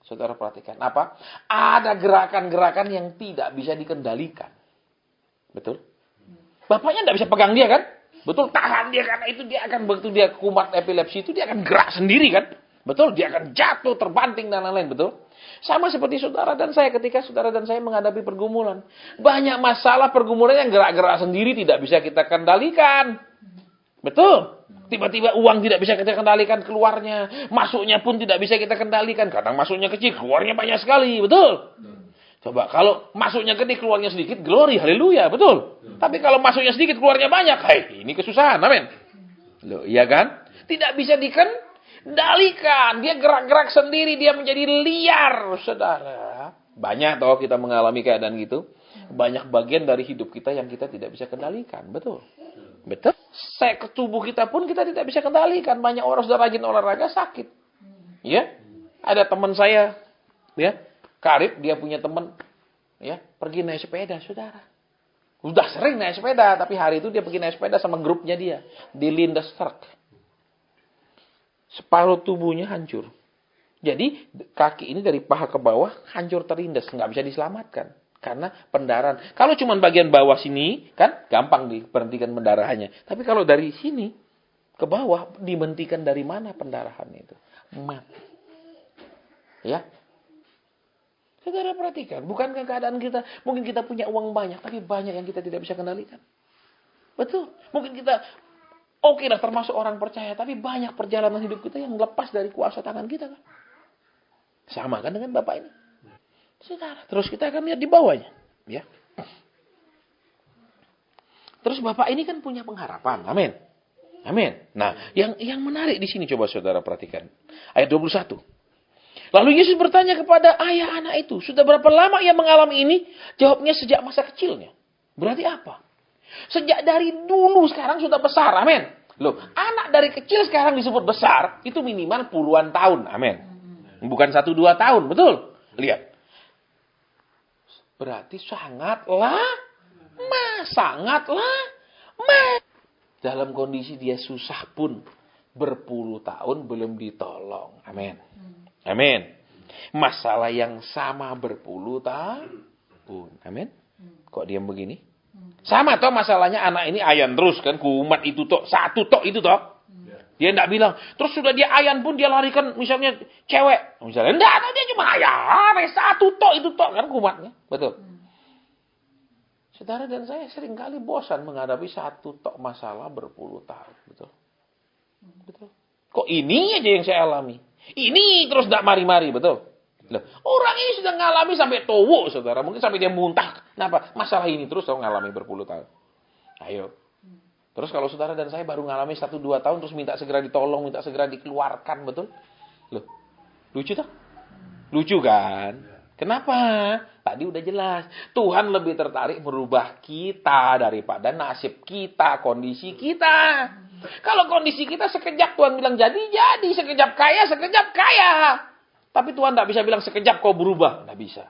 Saudara perhatikan apa? Ada gerakan-gerakan yang tidak bisa dikendalikan. Betul? Bapaknya tidak bisa pegang dia kan? Betul, tahan dia karena itu dia akan begitu dia kumat epilepsi itu dia akan gerak sendiri kan? Betul, dia akan jatuh, terbanting dan lain-lain, betul? Sama seperti saudara dan saya ketika saudara dan saya menghadapi pergumulan. Banyak masalah pergumulan yang gerak-gerak sendiri tidak bisa kita kendalikan. Betul? Tiba-tiba uang tidak bisa kita kendalikan keluarnya. Masuknya pun tidak bisa kita kendalikan. Kadang masuknya kecil, keluarnya banyak sekali, betul? Coba kalau masuknya gede keluarnya sedikit, glory, haleluya, betul. Tapi kalau masuknya sedikit keluarnya banyak, ini kesusahan, amin. Loh, iya kan? Tidak bisa dikendalikan, dia gerak-gerak sendiri, dia menjadi liar, saudara. Banyak toh kita mengalami keadaan gitu. Banyak bagian dari hidup kita yang kita tidak bisa kendalikan, betul. Betul. Tubuh kita pun kita tidak bisa kendalikan. Banyak orang sudah rajin olahraga sakit. Ya, ada teman saya, ya. Karib, dia punya teman, ya, pergi naik sepeda, saudara. Udah sering naik sepeda, tapi hari itu dia pergi naik sepeda sama grupnya dia. Di Lindesterk. Separuh tubuhnya hancur. Jadi, kaki ini dari paha ke bawah, hancur terlindas. Nggak bisa diselamatkan. Karena pendarahan. Kalau cuma bagian bawah sini, kan, gampang diberhentikan pendarahannya. Tapi kalau dari sini, ke bawah, dihentikan dari mana pendarahan itu? Mati. Ya. Saudara perhatikan, bukankah keadaan kita, mungkin kita punya uang banyak, tapi banyak yang kita tidak bisa kendalikan. Betul. Mungkin kita, lah termasuk orang percaya, tapi banyak perjalanan hidup kita yang lepas dari kuasa tangan kita kan. Sama kan dengan Bapak ini. Saudara, terus kita akan lihat di bawahnya. Ya. Terus Bapak ini kan punya pengharapan, amin. Amin. Nah, yang menarik di sini coba saudara perhatikan. Ayat 21. Lalu Yesus bertanya kepada ayah anak itu, sudah berapa lama ia mengalami ini? Jawabnya sejak masa kecilnya. Berarti apa? Sejak dari dulu sekarang sudah besar, amin. Loh, anak dari kecil sekarang disebut besar, itu minimal puluhan tahun, amin. Bukan 1-2 tahun, betul? Lihat. Berarti sangatlah. Dalam kondisi dia susah pun, berpuluh tahun belum ditolong, amin. Amin. Masalah yang sama berpuluh tahun. Amin. Kok diam begini? Sama toh masalahnya anak ini ayan terus kan. Kumat itu toh. Satu toh itu toh. Dia tidak bilang. Terus sudah dia ayan pun dia larikan misalnya cewek. Misalnya enggak. Dia cuma ayan. Satu toh itu toh. Kan kumatnya. Betul. Saudara dan saya seringkali bosan menghadapi satu toh masalah berpuluh tahun. Betul. Betul. Kok ini aja yang saya alami? Ini terus tidak mari-mari, betul? Loh, orang ini sudah ngalami sampai towo, saudara. Mungkin sampai dia muntah. Kenapa? Masalah ini terus ngalami berpuluh tahun. Ayo. Terus kalau saudara dan saya baru ngalami 1-2 tahun, terus minta segera ditolong, minta segera dikeluarkan, betul? Loh, lucu tak? Lucu kan? Kenapa? Tadi udah jelas. Tuhan lebih tertarik merubah kita daripada nasib kita, kondisi kita. Kalau kondisi kita sekejap Tuhan bilang jadi, sekejap kaya. Tapi Tuhan tidak bisa bilang sekejap kau berubah. Tidak bisa.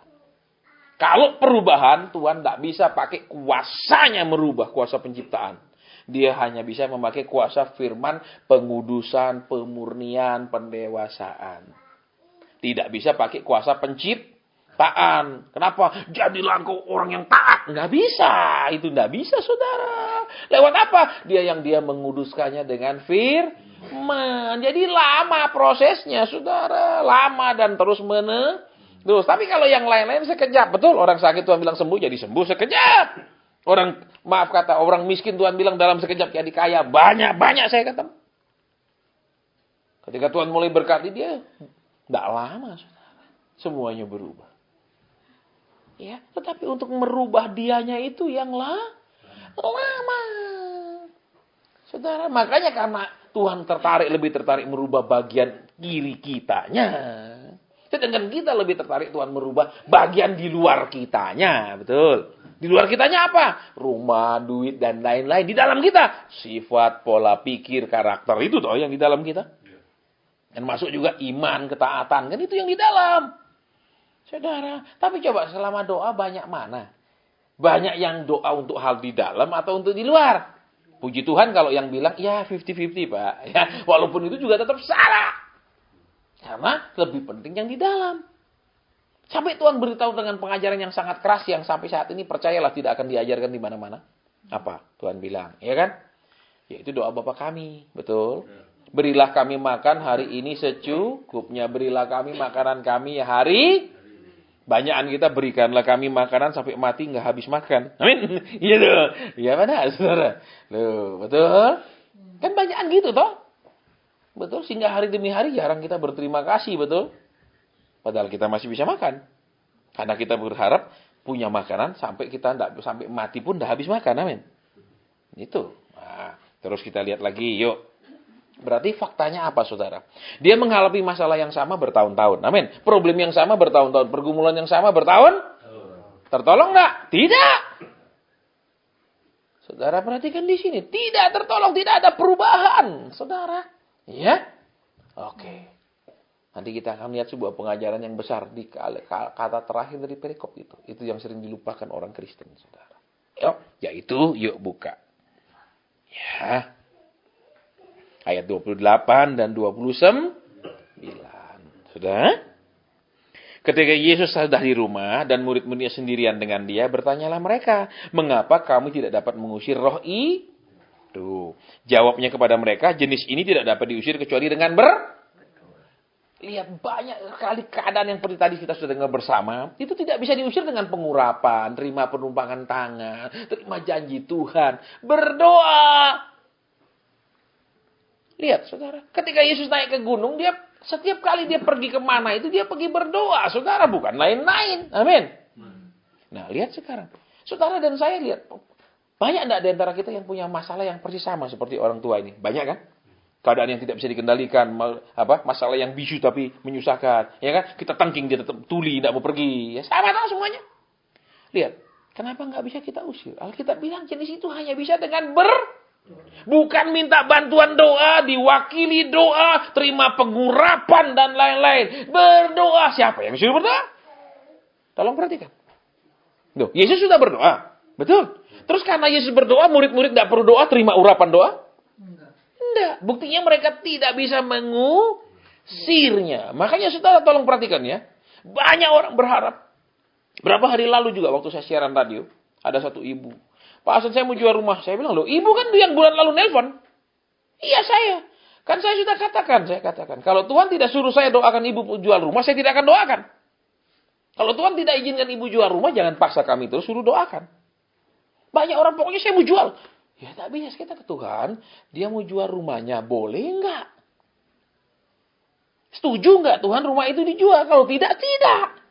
Kalau perubahan, Tuhan tidak bisa pakai kuasanya merubah, kuasa penciptaan. Dia hanya bisa memakai kuasa firman, pengudusan, pemurnian, pendewasaan. Tidak bisa pakai kuasa penciptaan. Kenapa? Jadilah engkau orang yang taat. Nggak bisa. Itu nggak bisa, saudara. Lewat apa? Dia menguduskannya dengan firman. Jadi lama prosesnya, saudara. Lama dan terus menerus. Tapi kalau yang lain-lain sekejap. Betul, orang sakit Tuhan bilang sembuh, jadi sembuh sekejap. Orang miskin Tuhan bilang dalam sekejap jadi kaya. Banyak saya ketemu. Ketika Tuhan mulai berkati dia, tidak lama, saudara. Semuanya berubah. Ya, tetapi untuk merubah dianya itu yang lama. Saudara, makanya karena Tuhan lebih tertarik merubah bagian kiri kitanya. Sedangkan kita lebih tertarik Tuhan merubah bagian di luar kitanya. Betul. Di luar kitanya apa? Rumah, duit, dan lain-lain. Di dalam kita, sifat, pola pikir, karakter. Itu toh yang di dalam kita. Dan masuk juga iman, ketaatan. Kan itu yang di dalam. Saudara, tapi coba selama doa banyak mana? Banyak yang doa untuk hal di dalam atau untuk di luar? Puji Tuhan kalau yang bilang, ya 50-50 Pak. Ya, walaupun itu juga tetap salah. Karena lebih penting yang di dalam. Sampai Tuhan beritahu dengan pengajaran yang sangat keras yang sampai saat ini percayalah tidak akan diajarkan di mana-mana. Apa? Tuhan bilang, ya kan? Yaitu doa Bapa kami, betul? Berilah kami makan hari ini secukupnya. Berilah kami makanan kami hari. Banyakan kita berikanlah kami makanan sampai mati nggak habis makan. Amin. Iya tuh. Iya mana, saudara? Loh, betul? Kan banyakan gitu toh? Betul, sehingga hari demi hari jarang kita berterima kasih, betul? Padahal kita masih bisa makan. Karena kita berharap punya makanan sampai kita sampai mati pun dah habis makan, amin. Itu. Nah, terus kita lihat lagi, yuk. Berarti faktanya apa, saudara? Dia menghadapi masalah yang sama bertahun-tahun, amin. Problem yang sama bertahun-tahun, pergumulan yang sama bertahun. Tertolong enggak? Tidak. Saudara perhatikan di sini, tidak tertolong, tidak ada perubahan, saudara. Ya, oke. Nanti kita akan lihat sebuah pengajaran yang besar di kata terakhir dari perikop itu. Itu yang sering dilupakan orang Kristen, saudara. Yuk, yaitu, yuk buka. Ya. Ayat 28 dan 29. Sudah? Ketika Yesus sudah di rumah dan murid-muridnya sendirian dengan dia, bertanyalah mereka, mengapa kamu tidak dapat mengusir roh itu? Jawabnya kepada mereka, jenis ini tidak dapat diusir kecuali dengan Lihat banyak sekali keadaan yang seperti tadi kita sudah dengar bersama. Itu tidak bisa diusir dengan pengurapan, terima penumpangan tangan, terima janji Tuhan, berdoa. Lihat saudara, ketika Yesus naik ke gunung, dia setiap kali dia pergi kemana itu dia pergi berdoa. Saudara, bukan lain-lain. Amin. Nah lihat sekarang. Saudara dan saya lihat. Banyak enggak di antara kita yang punya masalah yang persis sama seperti orang tua ini? Banyak kan? Keadaan yang tidak bisa dikendalikan, masalah yang bisu tapi menyusahkan, ya kan? Kita tangking dia tetap tuli, tidak mau pergi, ya sama tahu semuanya. Lihat, kenapa nggak bisa kita usir? Alkitab bilang jenis itu hanya bisa dengan bukan minta bantuan doa, diwakili doa, terima pengurapan dan lain-lain. Berdoa, siapa yang suruh berdoa? Tolong perhatikan. Loh, Yesus sudah berdoa, betul. Terus karena Yesus berdoa, murid-murid tidak perlu doa, terima urapan doa? Enggak. Buktinya mereka tidak bisa mengusirnya. Makanya saudara tolong perhatikan ya. Banyak orang berharap. Berapa hari lalu juga waktu saya siaran radio. Ada satu ibu. Pak Hasan saya mau jual rumah. Saya bilang loh ibu kan yang bulan lalu nelpon. Iya saya. Kan saya sudah katakan. Saya katakan. Kalau Tuhan tidak suruh saya doakan ibu jual rumah. Saya tidak akan doakan. Kalau Tuhan tidak izinkan ibu jual rumah. Jangan paksa kami terus suruh doakan. Banyak orang pokoknya saya mau jual. Ya tak bisa, kita ke Tuhan, dia mau jual rumahnya, boleh enggak? Setuju enggak Tuhan rumah itu dijual? Kalau tidak, tidak.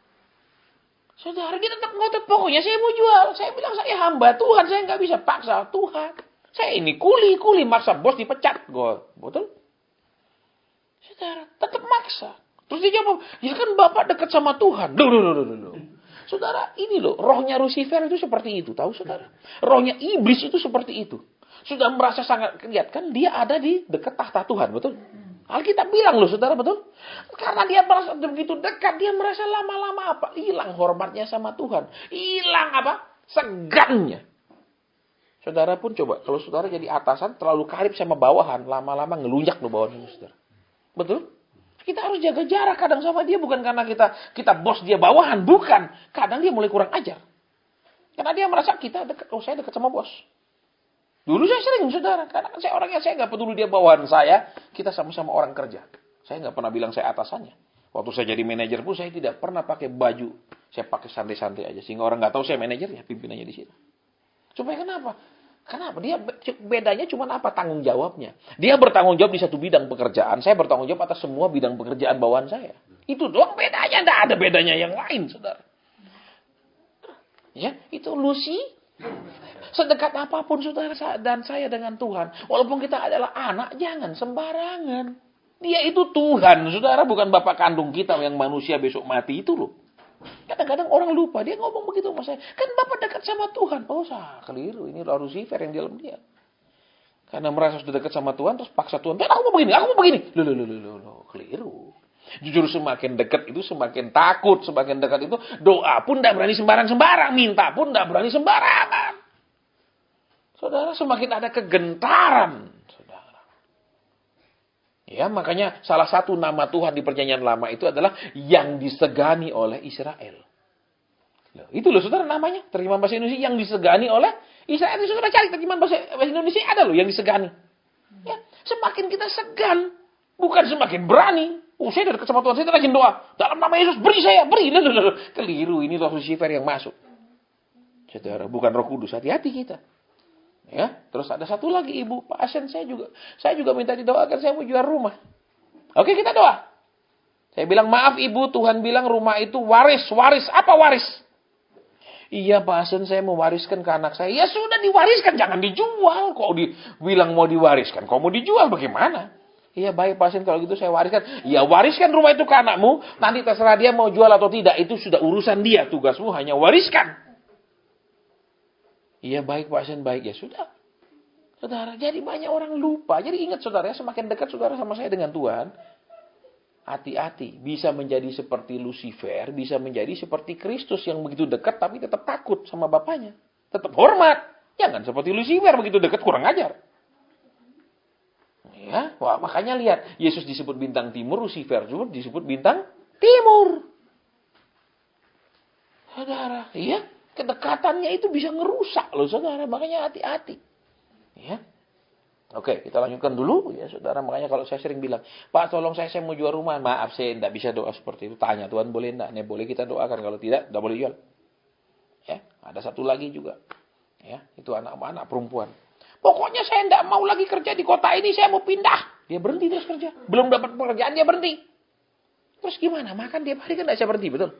Saudara, dia tetap ngotot, pokoknya saya mau jual. Saya bilang, saya hamba Tuhan, saya enggak bisa paksa Tuhan. Saya ini kuli, maksa bos dipecat. Betul? Saudara, tetap maksa. Terus dia jawab, ya kan Bapak dekat sama Tuhan. Duh. Saudara, ini loh, rohnya Lucifer itu seperti itu, tahu saudara? Rohnya iblis itu seperti itu. Sudah merasa sangat, lihat kan dia ada di dekat tahta Tuhan, betul? Alkitab bilang loh, saudara, betul? Karena dia merasa begitu dekat, dia merasa lama-lama apa? Hilang hormatnya sama Tuhan. Hilang apa? Segannya. Saudara pun coba, kalau saudara jadi atasan, terlalu karib sama bawahan, lama-lama ngelunjak loh bawahan saudara. Betul? Kita harus jaga jarak kadang sama dia. Bukan karena kita bos dia bawahan. Bukan. Kadang dia mulai kurang ajar. Karena dia merasa kita dekat. Oh saya dekat sama bos. Dulu saya sering saudara. Karena saya orangnya saya nggak peduli dia bawahan saya. Kita sama-sama orang kerja. Saya nggak pernah bilang saya atasannya. Waktu saya jadi manajer pun saya tidak pernah pakai baju. Saya pakai santai-santai aja. Sehingga orang nggak tahu saya manajernya. Pimpinannya di sini. Supaya kenapa? Kenapa? Dia bedanya cuma apa? Tanggung jawabnya. Dia bertanggung jawab di satu bidang pekerjaan. Saya bertanggung jawab atas semua bidang pekerjaan bawaan saya. Itu doang bedanya. Tidak ada bedanya yang lain, saudara. Ya, itu Lucy. Sedekat apapun saudara dan saya dengan Tuhan. Walaupun kita adalah anak, jangan sembarangan. Dia itu Tuhan, saudara. Bukan bapak kandung kita yang manusia besok mati itu loh. Kadang-kadang orang lupa, dia ngomong begitu sama saya. Kan Bapak dekat sama Tuhan. Oh, keliru. Ini Lucifer yang di dalam dia. Karena merasa sudah dekat sama Tuhan, terus paksa Tuhan. Aku mau begini. Loh, keliru. Jujur semakin dekat itu semakin takut. Semakin dekat itu doa pun tidak berani sembarang-sembarang. Minta pun tidak berani sembarangan. Saudara, semakin ada kegentaran. Ya, makanya salah satu nama Tuhan di Perjanjian Lama itu adalah yang disegani oleh Israel. Loh, itu loh saudara namanya, terjemahan bahasa Indonesia yang disegani oleh Israel. Itu saudara cari terjemahan bahasa Indonesia ada loh yang disegani. Ya, semakin kita segan, bukan semakin berani. Saya udah dekat sama Tuhan, saya rajin doa. Dalam nama Yesus, beri. Loh. Keliru, ini roh Lucifer yang masuk. Saudara, bukan Roh Kudus, hati-hati kita. Ya, terus ada satu lagi ibu pasien saya juga minta didoakan, saya mau jual rumah. Oke, kita doa. Saya bilang, maaf ibu, Tuhan bilang rumah itu waris. Apa waris? Iya pasien, saya mau wariskan ke anak saya. Ya sudah diwariskan, jangan dijual. Kok bilang mau diwariskan, kok mau dijual bagaimana? Iya baik pasien, kalau gitu saya wariskan. Ya wariskan rumah itu ke anakmu, nanti terserah dia mau jual atau tidak, itu sudah urusan dia. Tugasmu hanya wariskan. Iya baik pasien, baik. Ya sudah. Saudara, jadi banyak orang lupa. Jadi ingat saudara, semakin dekat saudara sama saya dengan Tuhan, hati-hati. Bisa menjadi seperti Lucifer, bisa menjadi seperti Kristus yang begitu dekat tapi tetap takut sama Bapaknya. Tetap hormat. Jangan seperti Lucifer begitu dekat kurang ajar. Ya, wah, makanya lihat, Yesus disebut bintang timur, Lucifer juga disebut bintang timur. Saudara, iya. Kedekatannya itu bisa ngerusak loh saudara. Makanya hati-hati. Ya. Oke, kita lanjutkan dulu ya saudara. Makanya kalau saya sering bilang, Pak tolong saya mau jual rumah. Maaf saya tidak bisa doa seperti itu. Tanya Tuhan boleh enggak? Nih boleh kita doakan. Kalau tidak boleh jual. Ya, ada satu lagi juga. Ya, itu anak-anak perempuan. Pokoknya saya tidak mau lagi kerja di kota ini. Saya mau pindah. Dia berhenti terus kerja. Belum dapat pekerjaan dia berhenti. Terus gimana? Makan tiap hari kan tidak bisa berhenti, betul?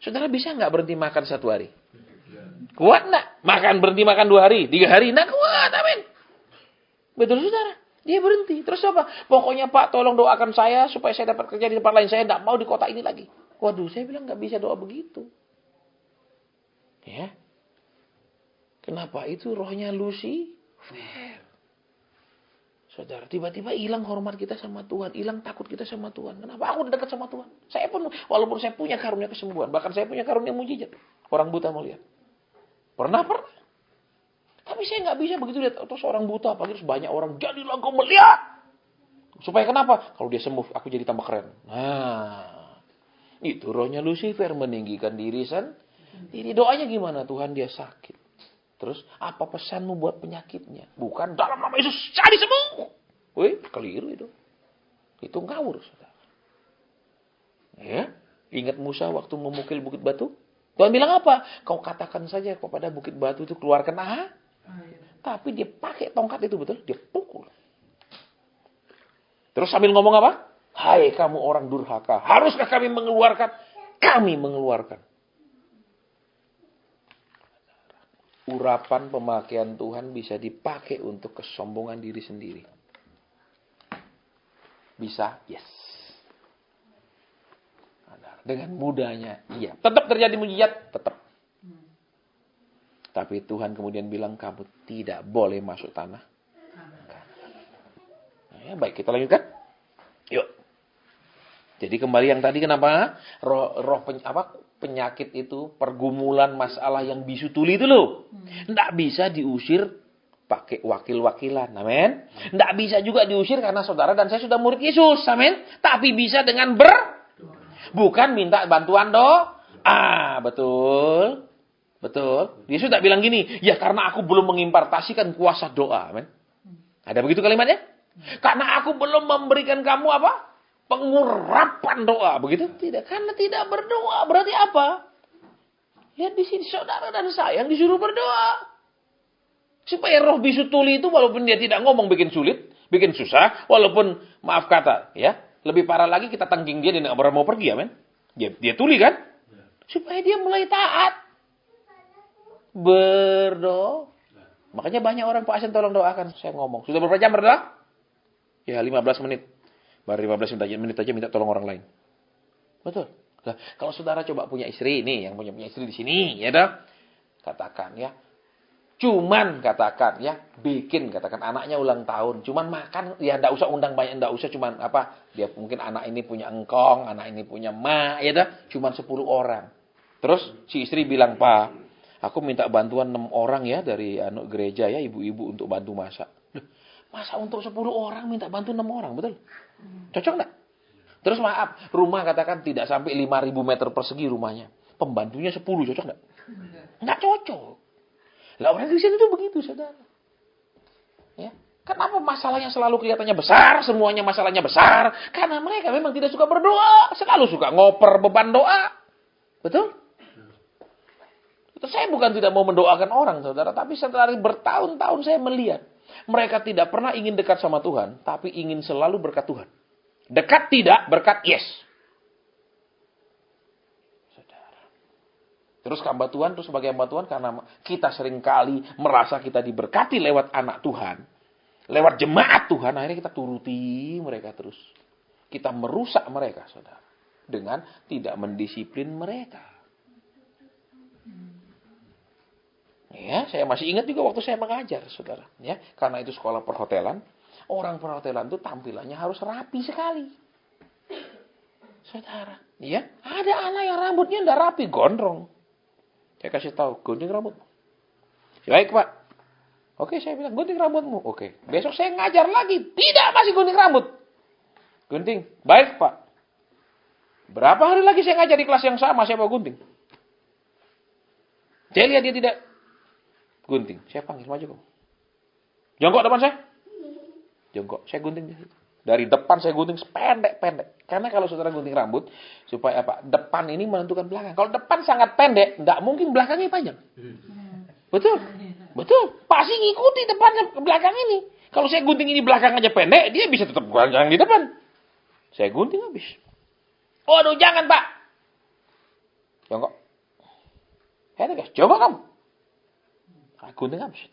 Saudara bisa nggak berhenti makan satu hari? Kuat enggak? Berhenti makan 2 hari, 3 hari. Enggak kuat, amin. Betul saudara. Dia berhenti. Terus apa? Pokoknya Pak tolong doakan saya supaya saya dapat kerja di tempat lain. Saya enggak mau di kota ini lagi. Waduh, saya bilang enggak bisa doa begitu. Ya. Kenapa? Itu rohnya Lucifer. Saudara, tiba-tiba hilang hormat kita sama Tuhan. Hilang takut kita sama Tuhan. Kenapa? Aku udah dekat sama Tuhan. Saya pun, walaupun saya punya karunia kesembuhan. Bahkan saya punya karunia mujizat. Orang buta mau lihat. Pernah. Tapi saya nggak bisa begitu lihat. Terus orang buta, apalagi terus banyak orang, jadilah kau melihat. Supaya kenapa? Kalau dia sembuh, aku jadi tambah keren. Nah, itu rohnya Lucifer meninggikan diri sendiri. Doanya gimana? Tuhan dia sakit. Terus, apa pesanmu buat penyakitnya? Bukan dalam nama Yesus, jadi sembuh. Wih, keliru itu. Itu ngawur, saudara. Ya, ingat Musa waktu memukul bukit batu? Tuhan bilang apa? Kau katakan saja kepada bukit batu itu keluarkan air. Tapi dia pakai tongkat itu betul, dia pukul. Terus sambil ngomong apa? Hai kamu orang durhaka, haruskah kami mengeluarkan? Kami mengeluarkan. Urapan pemakaian Tuhan bisa dipakai untuk kesombongan diri sendiri. Bisa? Yes. Dengan mudahnya, iya. Tetap terjadi mujizat, tetap. Tapi Tuhan kemudian bilang, kamu tidak boleh masuk tanah. Nah, ya, baik, kita lanjutkan. Yuk. Jadi kembali yang tadi, kenapa? Penyakit itu, pergumulan masalah yang bisu tuli itu loh. Tidak bisa diusir pakai wakil-wakilan. Amin. Tidak bisa juga diusir karena saudara dan saya sudah murid Yesus. Amin. Tapi bisa dengan bukan minta bantuan doa. Betul. Dia sudah bilang gini, ya karena aku belum mengimpartasikan kuasa doa. Amin. Ada begitu kalimatnya? Karena aku belum memberikan kamu apa? Pengurapan doa. Begitu? Tidak. Karena tidak berdoa. Berarti apa? Ya di sini saudara dan saya yang disuruh berdoa. Supaya roh bisu tuli itu walaupun dia tidak ngomong bikin sulit, bikin susah, walaupun maaf kata, ya, lebih parah lagi kita tangking dia dan orang mau pergi ya, men. Dia tuli kan? Supaya dia mulai taat. Berdoa. Makanya banyak orang, Pak Asen tolong doakan. Saya ngomong, sudah berapa jam berdoa? Ya 15 menit. Baru 15 menit aja minta tolong orang lain. Betul. Nah, kalau saudara coba punya istri, nih yang punya istri di sini, ya dah. Katakan ya. Cuman katakan ya, katakan anaknya ulang tahun, cuman makan ya enggak usah undang banyak, enggak usah cuman apa, dia mungkin anak ini punya engkong, anak ini punya mak, ya dah, cuman 10 orang. Terus si istri bilang, "Pak, aku minta bantuan 6 orang ya dari gereja ya, ibu-ibu untuk bantu masak." Loh, masa untuk 10 orang minta bantu 6 orang, betul? Cocok enggak? Terus maaf, rumah katakan tidak sampai 5.000 meter persegi rumahnya. Pembantunya 10, cocok enggak? Enggak cocok. Lah orang Kristen itu begitu, saudara. Ya. Kenapa masalahnya selalu kelihatannya besar, semuanya masalahnya besar? Karena mereka memang tidak suka berdoa, selalu suka ngoper beban doa. Betul? Saya bukan tidak mau mendoakan orang, saudara, tapi setelah bertahun-tahun saya melihat mereka tidak pernah ingin dekat sama Tuhan, tapi ingin selalu berkat Tuhan. Dekat tidak, berkat yes. Terus hamba Tuhan, terus sebagai hamba Tuhan, karena kita seringkali merasa kita diberkati lewat anak Tuhan, lewat jemaat Tuhan, akhirnya kita turuti mereka terus. Kita merusak mereka, saudara, dengan tidak mendisiplin mereka. Ya, saya masih ingat juga waktu saya mengajar, saudara. Ya, karena itu sekolah perhotelan, orang perhotelan itu tampilannya harus rapi sekali. Saudara, ya, ada anak yang rambutnya ndak rapi, gondrong. Saya kasih tahu, gunting rambutmu. Baik, Pak. Oke, saya bilang, gunting rambutmu. Oke. Besok saya ngajar lagi. Tidak, masih gunting rambut. Gunting. Baik, Pak. Berapa hari lagi saya ngajar di kelas yang sama, saya mau gunting. Saya lihat dia tidak gunting. Saya panggil, maju kamu. Jongkok depan saya. Jongkok. Saya gunting di situ. Dari depan saya gunting pendek-pendek. Karena kalau saudara gunting rambut, supaya apa? Depan ini menentukan belakang. Kalau depan sangat pendek, tidak mungkin belakangnya panjang. Betul? Betul. Pasti ngikuti depan ke belakang ini. Kalau saya gunting ini belakang aja pendek, dia bisa tetap belakang di depan. Saya gunting habis. Waduh, jangan, Pak. Jongkok. Coba kamu. Gunting habis.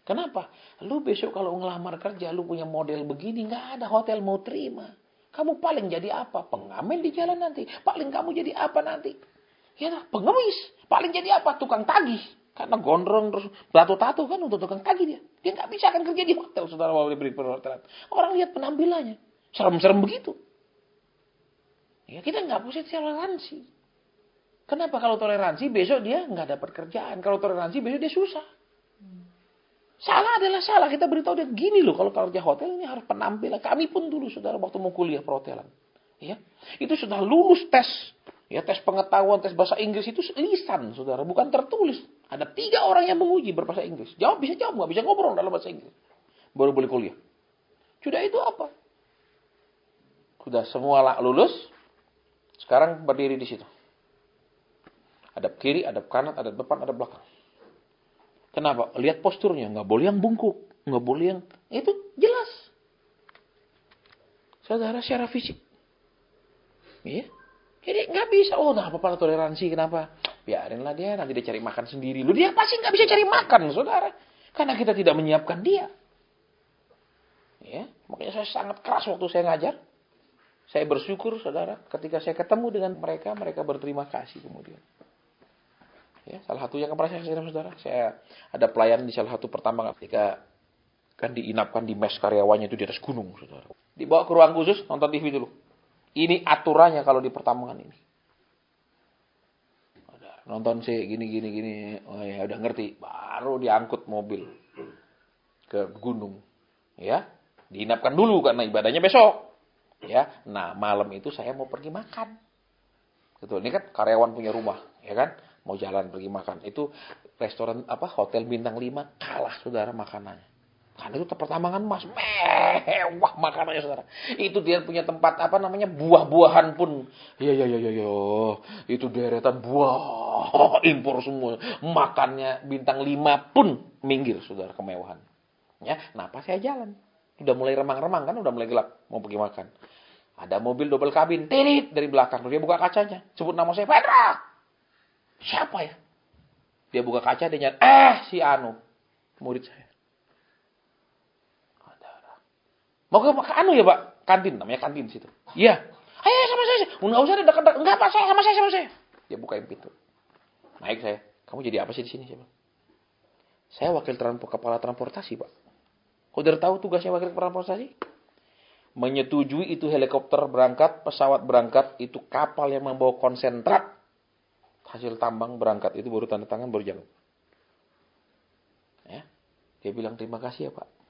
Kenapa? Lu besok kalau ngelamar kerja, lu punya model begini, nggak ada hotel mau terima. Kamu paling jadi apa? Pengamen di jalan nanti. Paling kamu jadi apa nanti? Ya, pengemis. Paling jadi apa? Tukang tagih. Karena gondrong terus tato-tato kan untuk tukang tagih dia. Dia nggak bisa akan kerja di hotel, saudara mau diberi perhotelan. Orang lihat penampilannya. Serem-serem begitu. Ya, kita nggak bisa toleransi. Kenapa kalau toleransi besok dia nggak dapat kerjaan? Kalau toleransi besok dia susah. Salah adalah salah. Kita beritahu dia gini loh. Kalau kerja hotel ini harus penampilan. Kami pun dulu, saudara, waktu mau kuliah perhotelan. Ya, itu sudah lulus tes. Ya, tes pengetahuan, tes bahasa Inggris itu lisan, saudara. Bukan tertulis. Ada 3 orang yang menguji berbahasa Inggris. Jawab, nggak bisa ngobrol dalam bahasa Inggris. Baru boleh kuliah. Sudah itu apa? Sudah semua lulus. Sekarang berdiri di situ. Hadap kiri, hadap kanan, hadap depan, hadap belakang. Kenapa? Lihat posturnya. Nggak boleh yang bungkuk. Nggak boleh yang... Itu jelas. Saudara, secara fisik. Iya. Jadi nggak bisa. Oh, nah apa-apa toleransi. Kenapa? Biarinlah dia. Nanti dia cari makan sendiri. Lu dia pasti nggak bisa cari makan, saudara. Karena kita tidak menyiapkan dia. Ya. Makanya saya sangat keras waktu saya ngajar. Saya bersyukur, saudara. Ketika saya ketemu dengan mereka, mereka berterima kasih kemudian. Ya, salah satu yang kemarin saya saudara, saya ada pelayan di salah satu pertambangan ketika kan diinapkan di mes karyawannya itu di atas gunung, saudara. Dibawa ke ruang khusus nonton TV dulu. Ini aturannya kalau di pertambangan ini. Nonton sih gini. Oh ya udah ngerti. Baru diangkut mobil ke gunung. Ya, diinapkan dulu karena ibadahnya besok. Ya, nah malam itu saya mau pergi makan. Betul, ini kan karyawan punya rumah, ya kan? Mau jalan pergi makan. Itu restoran hotel bintang 5 kalah, saudara, makanannya. Karena itu pertambangan emas, mewah makanannya saudara. Itu dia punya tempat buah-buahan pun. Iya. Itu deretan buah impor semua. Makannya bintang 5 pun minggir saudara kemewahan. Ya, kenapa saya jalan? Udah mulai remang-remang kan, udah mulai gelap mau pergi makan. Ada mobil double kabin, tirit dari belakang. Dia buka kacanya, sebut nama saya, Petra. Siapa ya? Dia buka kaca, dia nyari, si Anu, murid saya. Mau ke Anu ya Pak? Kantin, namanya kantin situ. Iya. Ayo sama saya. Enggak usah dekat-dekat. Enggak Pak, sama saya. Dia bukain pintu. Naik saya. Kamu jadi apa sih di sini? Saya wakil kepala transportasi Pak. Kau udah tahu tugasnya wakil kepala transportasi? Menyetujui itu helikopter berangkat, pesawat berangkat, itu kapal yang membawa konsentrat. Hasil tambang berangkat, itu baru tanda tangan, baru jalan. Ya. Dia bilang terima kasih ya Pak.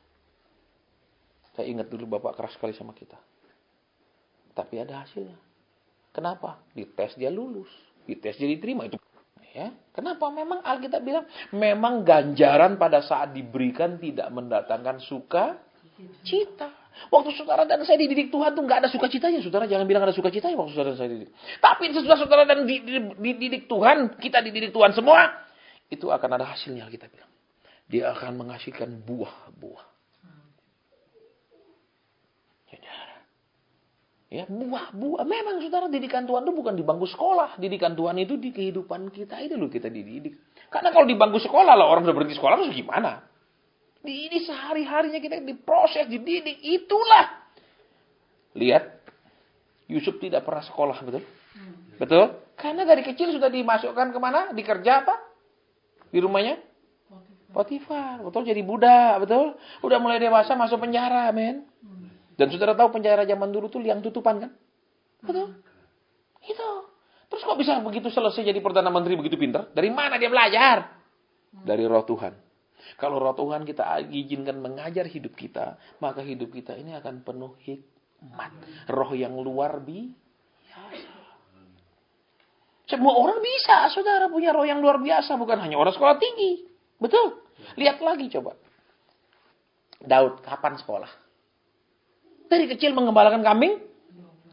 Saya ingat dulu Bapak keras sekali sama kita. Tapi ada hasilnya. Kenapa? Dites dia lulus. Dites dia diterima. Itu. Ya. Kenapa? Memang Alkitab bilang, memang ganjaran pada saat diberikan tidak mendatangkan sukacita. Waktu saudara dan saya dididik Tuhan tuh nggak ada sukacitanya. Saudara jangan bilang ada sukacitanya waktu saudara dan saya dididik. Tapi sesudah saudara dan dididik Tuhan, kita dididik Tuhan semua, itu akan ada hasilnya kita bilang. Dia akan menghasilkan buah-buah. Ya, buah-buah. Memang saudara, didikan Tuhan itu bukan di bangku sekolah. Didikan Tuhan itu di kehidupan kita itu loh kita dididik. Karena kalau di bangku sekolah lah orang udah berhenti sekolah terus gimana? Ini sehari-harinya kita diproses, dididik. Itulah. Lihat. Yusuf tidak pernah sekolah, betul? Betul? Karena dari kecil sudah dimasukkan kemana? Dikerja apa? Di rumahnya? Potifar. Betul, jadi budak, betul? Udah mulai dewasa masuk penjara, men. Dan saudara tahu penjara zaman dulu tuh liang tutupan kan? Betul? Itu. Terus kok bisa begitu selesai jadi Perdana Menteri begitu pintar? Dari mana dia belajar? Dari Roh Tuhan. Kalau Roh Tuhan kita izinkan mengajar hidup kita, maka hidup kita ini akan penuh hikmat. Roh yang luar biasa. Semua orang bisa, saudara punya roh yang luar biasa. Bukan hanya orang sekolah tinggi. Betul? Lihat lagi coba. Daud, kapan sekolah? Dari kecil mengembalakan kambing.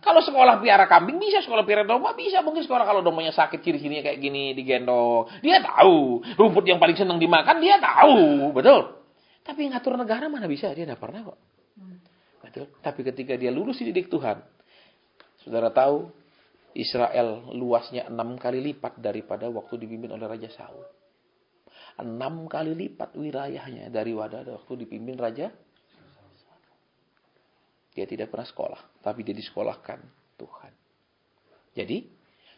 Kalau sekolah piara kambing bisa, sekolah piara domba bisa. Mungkin sekolah kalau dombanya sakit ciri-cirinya kayak gini digendong. Dia tahu. Rumput yang paling senang dimakan dia tahu. Betul. Tapi ngatur negara mana bisa. Dia tidak pernah kok. Betul. Tapi ketika dia lulus dididik Tuhan. Saudara tahu Israel luasnya 6 kali lipat daripada waktu dipimpin oleh Raja Saul. 6 kali lipat wilayahnya dari waktu dipimpin Raja. Dia tidak pernah sekolah, tapi dia disekolahkan Tuhan. Jadi,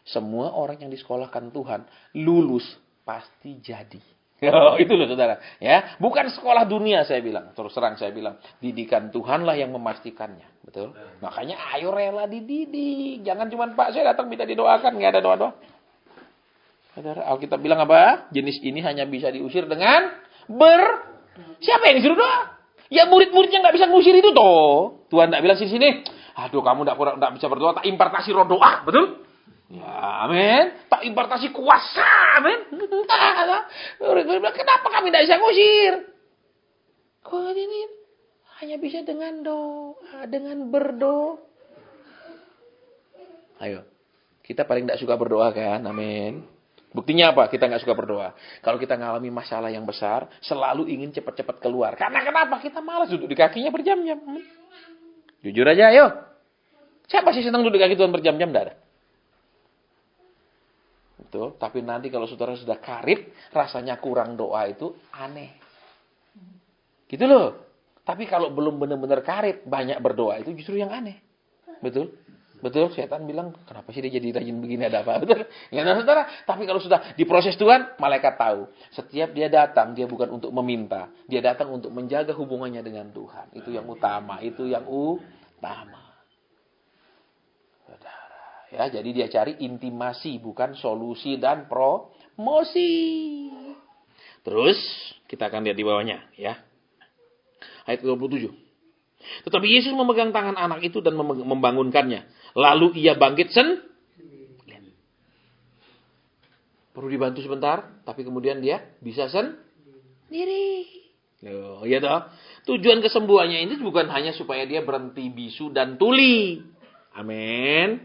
semua orang yang disekolahkan Tuhan, lulus pasti jadi. Oh, itu loh saudara. Ya, bukan sekolah dunia saya bilang. Terus terang saya bilang, didikan Tuhanlah yang memastikannya. Betul? Makanya ayo rela dididik. Jangan cuma Pak, saya datang minta didoakan. Nggak ada doa-doa. Saudara, Alkitab bilang apa? Jenis ini hanya bisa diusir dengan Siapa yang disuruh doa? Ya murid-muridnya nggak bisa ngusir itu toh. Tuhan nggak bilang sini-sini. Aduh kamu nggak bisa berdoa. Tak impartasi roh doa. Betul? Ya amin. Tak impartasi kuasa. Amin. Murid-murid bilang kenapa kami nggak bisa ngusir? Kok ini hanya bisa dengan doa. Dengan berdoa. Ayo. Kita paling nggak suka berdoa kan. Amin. Buktinya apa? Kita nggak suka berdoa. Kalau kita ngalami masalah yang besar, selalu ingin cepat-cepat keluar. Karena kenapa? Kita malas duduk di kakinya berjam-jam. Jujur aja, ayo. Siapa sih senang duduk di kaki Tuhan berjam-jam? Tidak ada. Betul. Tapi nanti kalau saudara sudah karib, rasanya kurang doa itu aneh. Gitu loh. Tapi kalau belum benar-benar karib, banyak berdoa itu justru yang aneh. Betul? Betul, setan bilang, kenapa sih dia jadi rajin begini, ada apa? Betul, ya saudara. Tapi kalau sudah diproses Tuhan, malaikat tahu. Setiap dia datang, dia bukan untuk meminta. Dia datang untuk menjaga hubungannya dengan Tuhan. Itu yang utama, Saudara, ya, jadi dia cari intimasi, bukan solusi dan promosi. Terus, kita akan lihat di bawahnya, ya. Ayat 27. Tetapi Yesus memegang tangan anak itu dan membangunkannya. Lalu ia bangkit Perlu dibantu sebentar, tapi kemudian dia bisa sendiri. Loh, ya toh. Tujuan kesembuhannya ini bukan hanya supaya dia berhenti bisu dan tuli. Amin.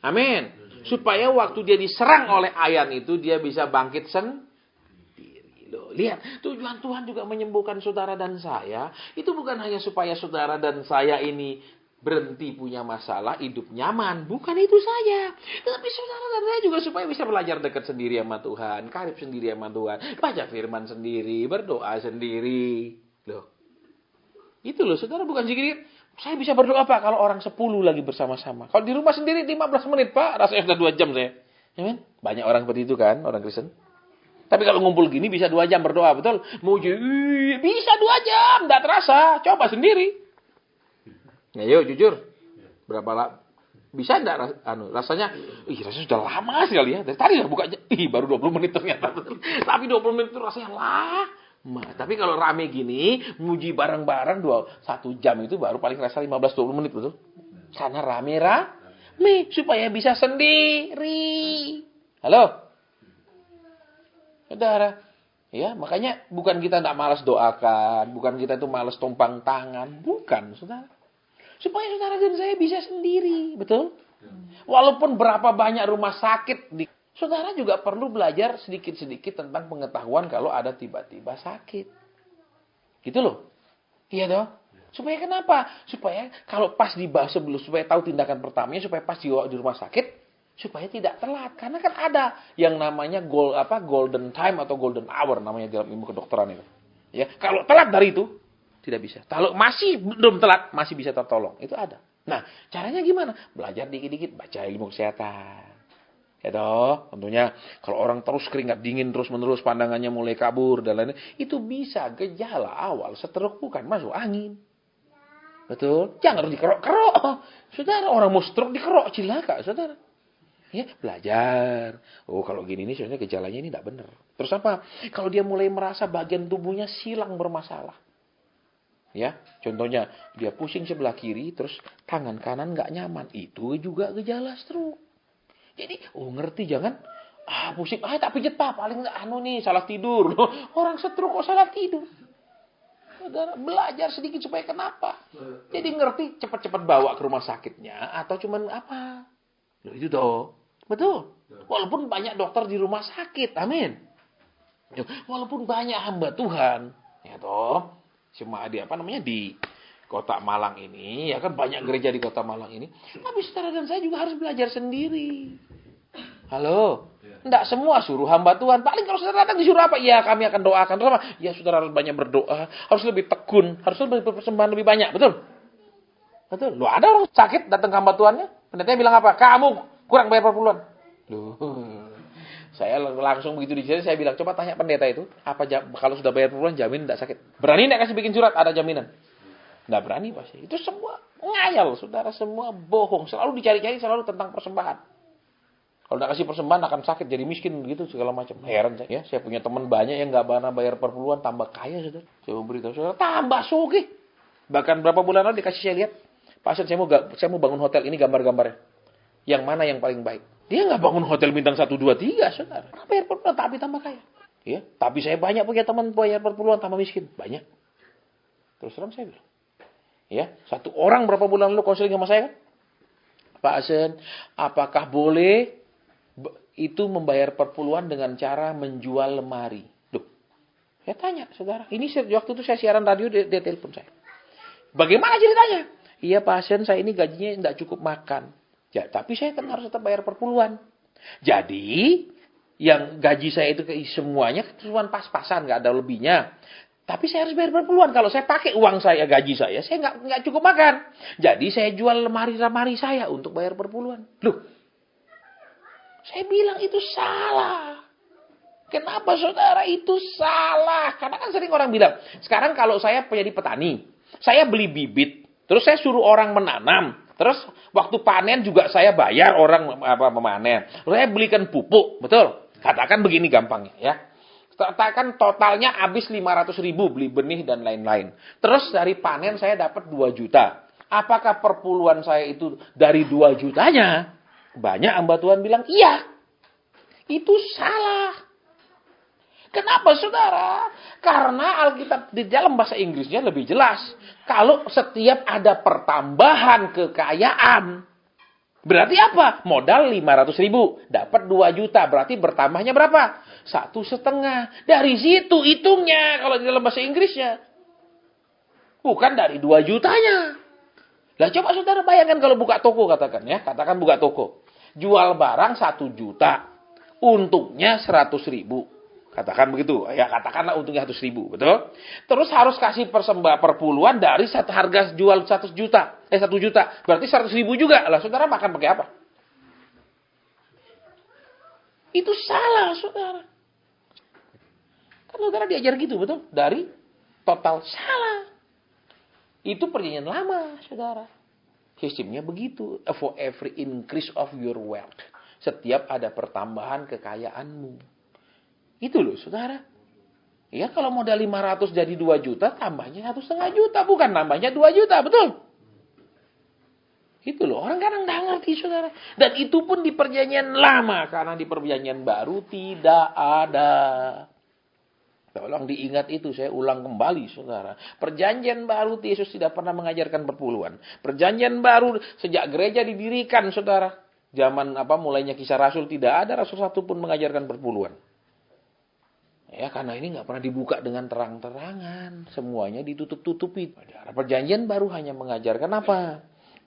Amin. Supaya waktu dia diserang oleh ayan itu, dia bisa bangkit sendiri. Loh, lihat, tujuan Tuhan juga menyembuhkan saudara dan saya. Itu bukan hanya supaya saudara dan saya ini berhenti punya masalah, hidup nyaman. Bukan itu saja. Tetapi saudara dan saya juga supaya bisa belajar dekat sendiri sama Tuhan. Karib sendiri sama Tuhan. Baca firman sendiri. Berdoa sendiri. Loh. Itu loh, saudara, bukan sedikit. Saya bisa berdoa, Pak, kalau orang 10 lagi bersama-sama. Kalau di rumah sendiri 15 menit, Pak. Rasanya sudah 2 jam saya. Ya kan? Banyak orang seperti itu kan, orang Kristen. Tapi kalau ngumpul gini bisa 2 jam berdoa, betul? Bisa 2 jam, tidak terasa. Coba sendiri. Ya yuk, jujur. Berapa bisa enggak rasanya? Rasanya sudah lama sekali ya. Dari tadi lah buka. Baru 20 menit ternyata. Betul. Tapi 20 menit itu rasanya lama. Tapi kalau rame gini, muji bareng-bareng 1 jam itu baru paling rasa 15-20 menit, betul? Karena rame supaya bisa sendiri. Halo? Saudara. Ya, makanya bukan kita enggak malas doakan, bukan kita itu malas tumpang tangan, bukan, saudara. Supaya saudara dan saya bisa sendiri, betul? Walaupun berapa banyak rumah sakit, saudara juga perlu belajar sedikit-sedikit tentang pengetahuan kalau ada tiba-tiba sakit. Gitu loh. Iya dong. Supaya kenapa? Supaya kalau pas dibahas sebelum, supaya tahu tindakan pertamanya, supaya pas di rumah sakit, supaya tidak telat. Karena kan ada yang namanya golden time atau golden hour namanya dalam ilmu kedokteran itu. Ya, kalau telat dari itu, tidak bisa. Kalau masih belum telat, masih bisa tertolong. Itu ada. Nah, caranya gimana? Belajar dikit-dikit, baca ilmu kesehatan. Ya toh, tentunya kalau orang terus keringat dingin terus-menerus, pandangannya mulai kabur dan lain-lain, itu bisa gejala awal stroke, bukan masuk angin. Betul? Jangan harus dikerok-kerok. Saudara, orang mau stroke dikerok, cilaka, saudara. Ya, belajar. Oh, kalau gini nih sebenarnya gejalanya ini tidak benar. Terus apa? Kalau dia mulai merasa bagian tubuhnya silang bermasalah. Ya, contohnya dia pusing sebelah kiri, terus tangan kanan nggak nyaman, itu juga gejala stroke. Jadi, ngerti jangan pusing, tak pijet Pak, paling nih salah tidur. Orang stroke kok salah tidur. Saudara, belajar sedikit supaya kenapa? Jadi ngerti cepat-cepat bawa ke rumah sakitnya atau cuman apa? Loh, itu toh. Betul. Walaupun banyak dokter di rumah sakit, amin. Walaupun banyak hamba Tuhan, ya toh. Cuma di Kota Malang ini, ya kan banyak gereja di Kota Malang ini. Tapi saudara dan saya juga harus belajar sendiri. Halo? Enggak semua suruh hamba Tuhan. Paling kalau saudara datang disuruh apa? Ya, kami akan doakan. Terus apa? Ya, saudara harus banyak berdoa. Harus lebih tekun. Harus lebih persembahan lebih banyak. Betul? Betul. Loh, ada orang sakit datang ke hamba Tuhannya. Pendetanya bilang apa? Kamu kurang bayar perpuluhan. Loh. Saya langsung begitu di sini, saya bilang, coba tanya pendeta itu, kalau sudah bayar perpuluhan, jamin tidak sakit. Berani tidak kasih bikin surat, ada jaminan? Tidak berani pasti. Itu semua ngayal, saudara, semua bohong. Selalu dicari-cari, selalu tentang persembahan. Kalau tidak kasih persembahan, akan sakit, jadi miskin, gitu, segala macam. Heran saya. Ya, saya punya teman banyak yang nggak pernah bayar perpuluhan, tambah kaya, saudara. Saya mau beritahu saudara, tambah sugih. Bahkan berapa bulan lalu dikasih saya lihat, pasien saya mau bangun hotel, ini gambar-gambarnya. Yang mana yang paling baik? Dia nggak bangun hotel bintang 1, 2, 3, saudara. Bayar perpuluhan, tapi tambah kaya. Ya, tapi saya banyak punya teman bayar perpuluhan, tambah miskin. Banyak. Terus terang saya bilang. Ya, satu orang berapa bulan lalu konseling sama saya kan? Pak Asen, apakah boleh itu membayar perpuluhan dengan cara menjual lemari? Duh, saya tanya, saudara. Ini waktu itu saya siaran radio, dia telepon saya. Bagaimana ceritanya? Iya Pak Asen, saya ini gajinya tidak cukup makan. Ya, tapi saya kan harus tetap bayar perpuluhan. Jadi, yang gaji saya itu semuanya cuma pas-pasan, nggak ada lebihnya. Tapi saya harus bayar perpuluhan. Kalau saya pakai uang saya, gaji saya nggak cukup makan. Jadi saya jual lemari-lemari saya untuk bayar perpuluhan. Loh, saya bilang itu salah. Kenapa saudara itu salah? Karena kan sering orang bilang, sekarang kalau saya menjadi petani, saya beli bibit, terus saya suruh orang menanam. Terus waktu panen juga saya bayar orang memanen. Saya belikan pupuk, betul? Katakan begini gampangnya ya. Katakan totalnya habis 500.000 beli benih dan lain-lain. Terus dari panen saya dapat 2 juta. Apakah perpuluhan saya itu dari 2 jutanya? Banyak hamba Tuhan bilang, iya. Itu salah. Kenapa saudara? Karena Alkitab di dalam bahasa Inggrisnya lebih jelas. Kalau setiap ada pertambahan kekayaan, berarti apa? Modal 500.000, dapat 2 juta, berarti bertambahnya berapa? 1,5. Dari situ hitungnya kalau di dalam bahasa Inggrisnya. Bukan dari 2 jutanya. Lah coba saudara bayangkan kalau buka toko katakan ya. Katakan buka toko. Jual barang 1 juta. Untungnya 100.000. Katakan begitu. Ya katakanlah untungnya 100.000. Betul? Terus harus kasih perpuluhan dari harga jual 1 juta. 1 juta. Berarti 100.000 juga. Lah saudara makan pakai apa? Itu salah saudara. Kan saudara diajar gitu betul? Dari total salah. Itu perjanjian lama saudara. Sistemnya begitu. For every increase of your wealth. Setiap ada pertambahan kekayaanmu. Itu loh saudara. Ya kalau modal 500 jadi 2 juta, tambahnya 1,5 juta. Bukan tambahnya 2 juta, betul? Itu loh, orang kadang nggak ngerti saudara. Dan itu pun di perjanjian lama. Karena di perjanjian baru tidak ada. Tolong diingat itu, saya ulang kembali saudara. Perjanjian baru Yesus tidak pernah mengajarkan perpuluhan. Perjanjian baru sejak gereja didirikan saudara. Zaman mulainya Kisah Rasul tidak ada rasul satu pun mengajarkan perpuluhan. Ya karena ini nggak pernah dibuka dengan terang-terangan, semuanya ditutup-tutupi. Perjanjian baru hanya mengajarkan apa?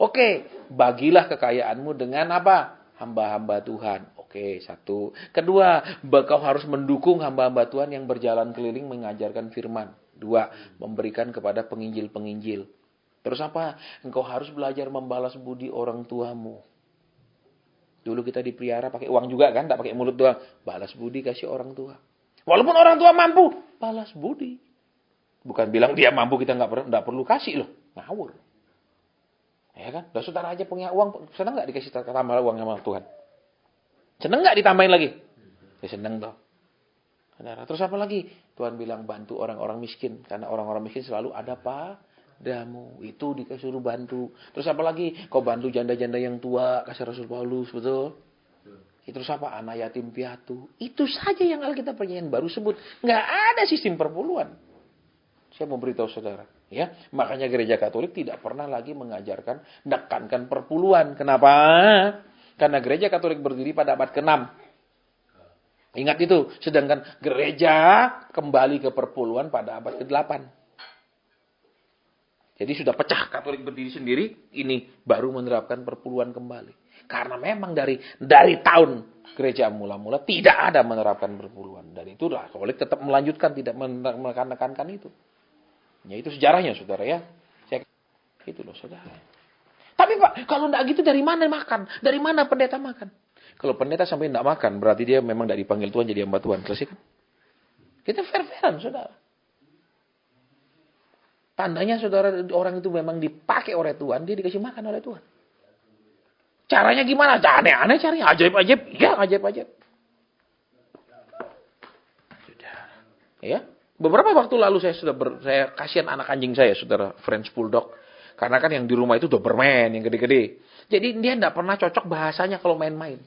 Oke, bagilah kekayaanmu dengan apa? Hamba-hamba Tuhan. Oke, 1. Kedua, kau harus mendukung hamba-hamba Tuhan yang berjalan keliling mengajarkan firman. 2, memberikan kepada penginjil-penginjil. Terus apa? Engkau harus belajar membalas budi orang tuamu. Dulu kita dipelihara pakai uang juga kan, tak pakai mulut doang. Balas budi kasih orang tua. Walaupun orang tua mampu, balas budi. Bukan bilang dia mampu kita nggak perlu kasih loh, ngawur. Ya kan? Lah saudara aja punya uang, senang nggak dikasih tambah uang sama Tuhan? Senang nggak ditambahin lagi? Ya senang toh. Saudara, terus apa lagi? Tuhan bilang bantu orang-orang miskin, karena orang-orang miskin selalu ada padamu. Itu disuruh bantu. Terus apa lagi? Kau bantu janda-janda yang tua, kasih Rasul Paulus, betul? Terus apa? Anak yatim piatu. Itu saja yang Alkitab perjanjian baru sebut. Nggak ada sistem perpuluhan. Saya mau beritahu saudara. Ya, makanya gereja Katolik tidak pernah lagi mengajarkan, menekankan perpuluhan. Kenapa? Karena gereja Katolik berdiri pada abad ke-6. Ingat itu. Sedangkan gereja kembali ke perpuluhan pada abad ke-8. Jadi sudah pecah Katolik berdiri sendiri. Ini baru menerapkan perpuluhan kembali. Karena memang dari tahun gereja mula-mula tidak ada menerapkan perpuluhan. Dan itulah Katolik tetap melanjutkan, tidak menekankan itu. Ya itu sejarahnya saudara ya. Itu loh saudara. Tapi Pak, kalau enggak gitu dari mana makan? Dari mana pendeta makan? Kalau pendeta sampai enggak makan, berarti dia memang enggak dipanggil Tuhan jadi hamba Tuhan. Selesai kan? Kita fair-fairan saudara. Tandanya saudara orang itu memang dipakai oleh Tuhan, dia dikasih makan oleh Tuhan. Caranya gimana? Aneh-aneh caranya. Ajaib-ajaib. Ya, ajaib-ajaib. Sudah. Ya. Beberapa waktu lalu saya kasihan anak anjing saya, saudara, French Bulldog. Karena kan yang di rumah itu Doberman, yang gede-gede. Jadi dia tidak pernah cocok bahasanya kalau main-main.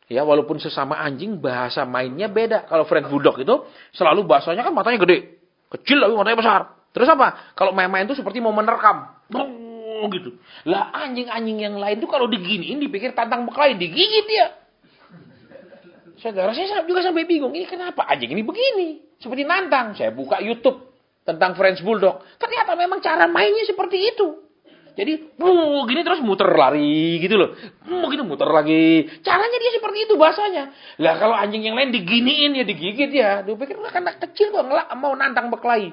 Ya, walaupun sesama anjing, bahasa mainnya beda. Kalau French Bulldog itu selalu bahasanya kan matanya gede. Kecil tapi matanya besar. Terus apa? Kalau main-main itu seperti mau menerkam. Gitu. Lah anjing-anjing yang lain tuh kalau diginiin dipikir tantang berkelahi, digigit dia. Saudara, saya juga sampai bingung, ini kenapa anjing ini begini? Seperti nantang. Saya buka YouTube tentang French Bulldog. Ternyata memang cara mainnya seperti itu. Jadi, gini terus muter lari gitu loh. Gini muter lagi. Caranya dia seperti itu bahasanya. Lah kalau anjing yang lain diginiin ya digigit ya. Dia pikir anak kecil kok mau nantang berkelahi.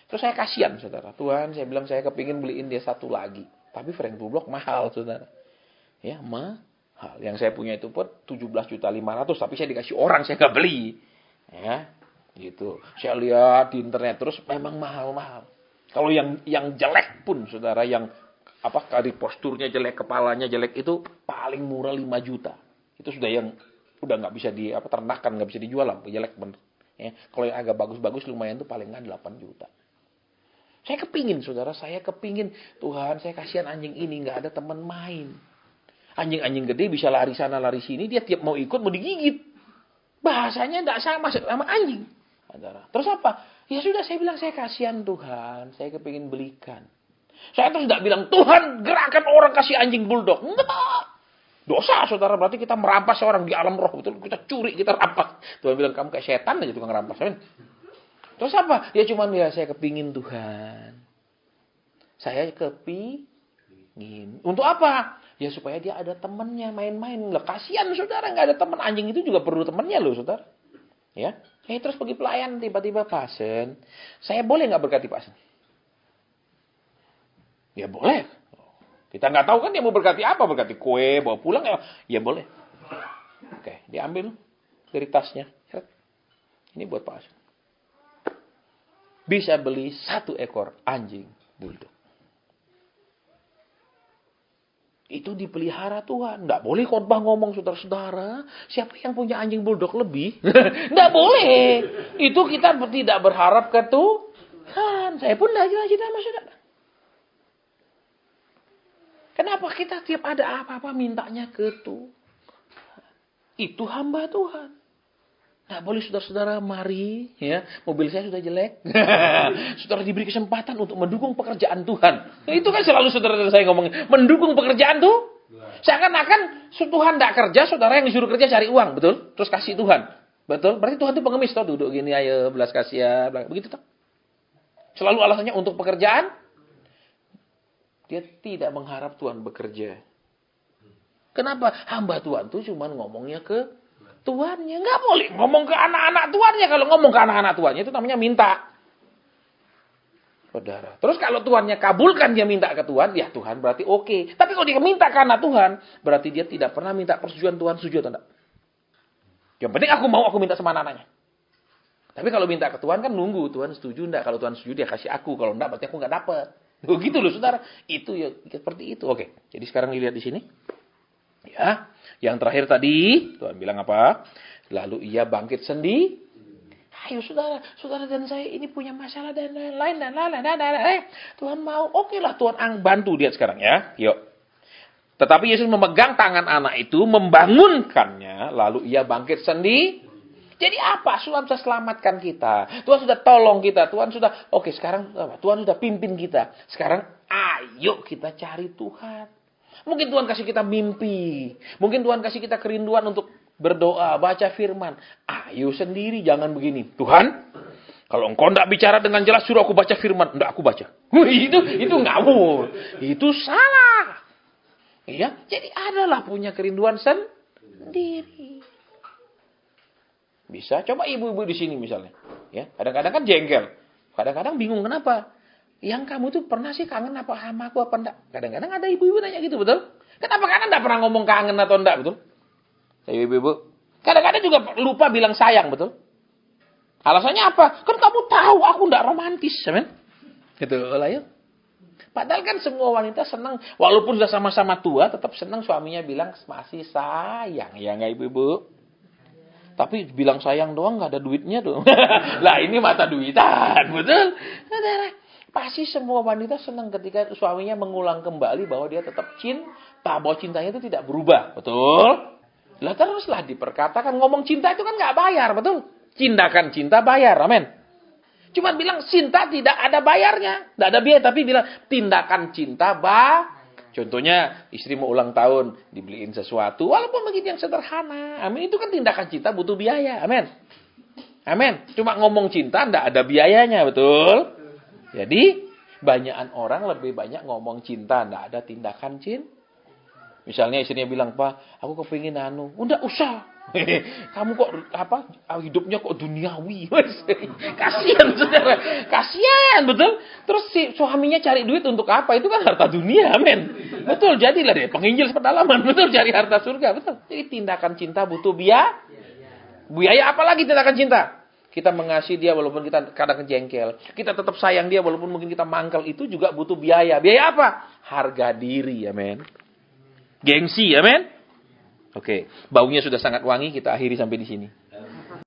Terus saya kasihan saudara. Tuhan, saya bilang saya kepingin beliin dia satu lagi. Tapi French Bulldog mahal saudara. Ya mahal. Yang saya punya itu pun 17.500.000. Tapi saya dikasih orang, saya nggak beli. Ya gitu. Saya lihat di internet terus memang mahal-mahal. Kalau yang jelek pun saudara, yang kali posturnya jelek, kepalanya jelek itu paling murah 5 juta. Itu sudah yang udah nggak bisa ternakan, nggak bisa dijual lah, jelek bener. Ya, kalau yang agak bagus-bagus lumayan tuh palingan 8 juta. Saya kepingin saudara, Tuhan, saya kasihan anjing ini nggak ada teman main. Anjing-anjing gede bisa lari sana lari sini, dia tiap mau ikut mau digigit. Bahasanya tidak sama anjing. Terus apa? Ya sudah, saya bilang saya kasihan Tuhan. Saya kepingin belikan. Saya terus tidak bilang, Tuhan gerakan orang kasih anjing bulldog. Enggak. Dosa, saudara. Berarti kita merampas orang di alam roh. Betul? Kita curi, kita rampas. Tuhan bilang, kamu kayak setan aja tukang rampas. Amin. Terus apa? Ya cuman ya saya kepingin Tuhan. Saya kepingin. Untuk apa? Ya supaya dia ada temannya main-main. Lah kasihan saudara, nggak ada teman. Anjing itu juga perlu temannya loh saudara. Ya. Terus pergi pelayan tiba-tiba Pasen. Saya boleh nggak berkati Pasen? Ya boleh. Kita nggak tahu kan dia mau berkati apa. Berkati kue, bawa pulang ya. Ya boleh. Oke, diambil dari tasnya. Ini buat Pasen. Bisa beli 1 ekor anjing bulldog. Itu dipelihara Tuhan. Tidak boleh khotbah ngomong saudara-saudara. Siapa yang punya anjing bulldog lebih? Tidak boleh. Itu kita tidak berharap ke Tuhan. Saya pun tidak jelas sama saudara. Kenapa kita tiap ada apa-apa mintanya ke Tuhan? Itu hamba Tuhan. Tidak boleh saudara-saudara mari. Ya, mobil saya sudah jelek. Saudara diberi kesempatan untuk mendukung pekerjaan Tuhan. Itu kan selalu saudara saya ngomong. Mendukung pekerjaan tuh. Seakan-akan Tuhan tidak kerja, saudara yang disuruh kerja cari uang. Betul? Terus kasih Tuhan. Betul? Berarti Tuhan itu pengemis. Toh, duduk gini ayo, belas kasihan. Begitu toh. Selalu alasannya untuk pekerjaan. Dia tidak mengharap Tuhan bekerja. Kenapa? Hamba Tuhan tuh cuma ngomongnya ke tuannya. Nggak boleh ngomong ke anak-anak tuannya. Kalau ngomong ke anak-anak tuannya itu namanya minta. Saudara. Terus kalau tuannya kabulkan dia minta ke Tuhan, ya Tuhan berarti oke. Tapi kalau dia minta ke anak Tuhan, berarti dia tidak pernah minta persetujuan Tuhan, setuju atau enggak. Yang penting aku minta sama anak-anaknya. Tapi kalau minta ke Tuhan kan nunggu, Tuhan setuju enggak. Kalau Tuhan setuju dia kasih aku, kalau enggak berarti aku enggak dapat. Begitu loh saudara. Itu ya seperti itu. Oke. Jadi sekarang dilihat di sini. Ya, yang terakhir tadi Tuhan bilang apa? Lalu ia bangkit sendiri. Ayo saudara dan saya ini punya masalah dan lain-lain dan lain-lain. Tuhan mau, oke lah Tuhan bantu dia sekarang ya. Yuk. Tetapi Yesus memegang tangan anak itu, membangunkannya, lalu ia bangkit sendiri. Jadi apa? Tuhan sudah selamatkan kita. Tuhan sudah tolong kita. Tuhan sudah, oke sekarang Tuhan sudah pimpin kita. Sekarang ayo kita cari Tuhan. Mungkin Tuhan kasih kita mimpi. Mungkin Tuhan kasih kita kerinduan untuk berdoa, baca firman. Ayo sendiri, jangan begini. Tuhan, kalau engkau tidak bicara dengan jelas, suruh aku baca firman. Tidak, aku baca. Itu ngawur. Itu salah. Iya, jadi adalah punya kerinduan sendiri. Bisa, coba ibu-ibu di sini misalnya. Ya, kadang-kadang kan jengkel. Kadang-kadang bingung kenapa. Yang kamu tuh pernah sih kangen apa sama aku apa enggak? Kadang-kadang ada ibu-ibu nanya gitu, betul? Kenapa kalian enggak pernah ngomong kangen atau enggak, betul? Ibu-ibu. Kadang-kadang juga lupa bilang sayang, betul? Alasannya apa? Kan kamu tahu aku enggak romantis, amen? Gitu lah ya. Padahal kan semua wanita senang, walaupun sudah sama-sama tua, tetap senang suaminya bilang masih sayang, ya enggak ibu-ibu? Tapi bilang sayang doang enggak ada duitnya dong. Lah ini mata duitan, betul? Saudara. Pasti semua wanita senang ketika suaminya mengulang kembali bahwa dia tetap cinta. Bahwa cintanya itu tidak berubah. Betul? Lah teruslah diperkatakan. Ngomong cinta itu kan nggak bayar. Betul? Tindakan cinta bayar. Amin. Cuma bilang cinta tidak ada bayarnya. Tidak ada biaya. Tapi bilang tindakan cinta Contohnya istri mau ulang tahun. Dibeliin sesuatu. Walaupun begitu yang sederhana. Amin. Itu kan tindakan cinta butuh biaya. Amin. Amin. Cuma ngomong cinta tidak ada biayanya. Betul? Jadi, banyakan orang lebih banyak ngomong cinta, enggak ada tindakan cinta. Misalnya istrinya bilang, "Pak, aku kepingin Udah usah. Kamu kok hidupnya kok duniawi." Kasihan saudara. Kasihan, betul? Terus si suaminya cari duit untuk apa? Itu kan harta dunia, amin. Betul, jadilah deh penginjil pedalaman, betul, cari harta surga, betul. Jadi tindakan cinta butuh biaya. Biaya apa lagi tindakan cinta? Kita mengasihi dia walaupun kita kadang jengkel. Kita tetap sayang dia walaupun mungkin kita mangkal. Itu juga butuh biaya. Biaya apa? Harga diri, amen. Gengsi, amen. Oke, baunya sudah sangat wangi. Kita akhiri sampai di sini.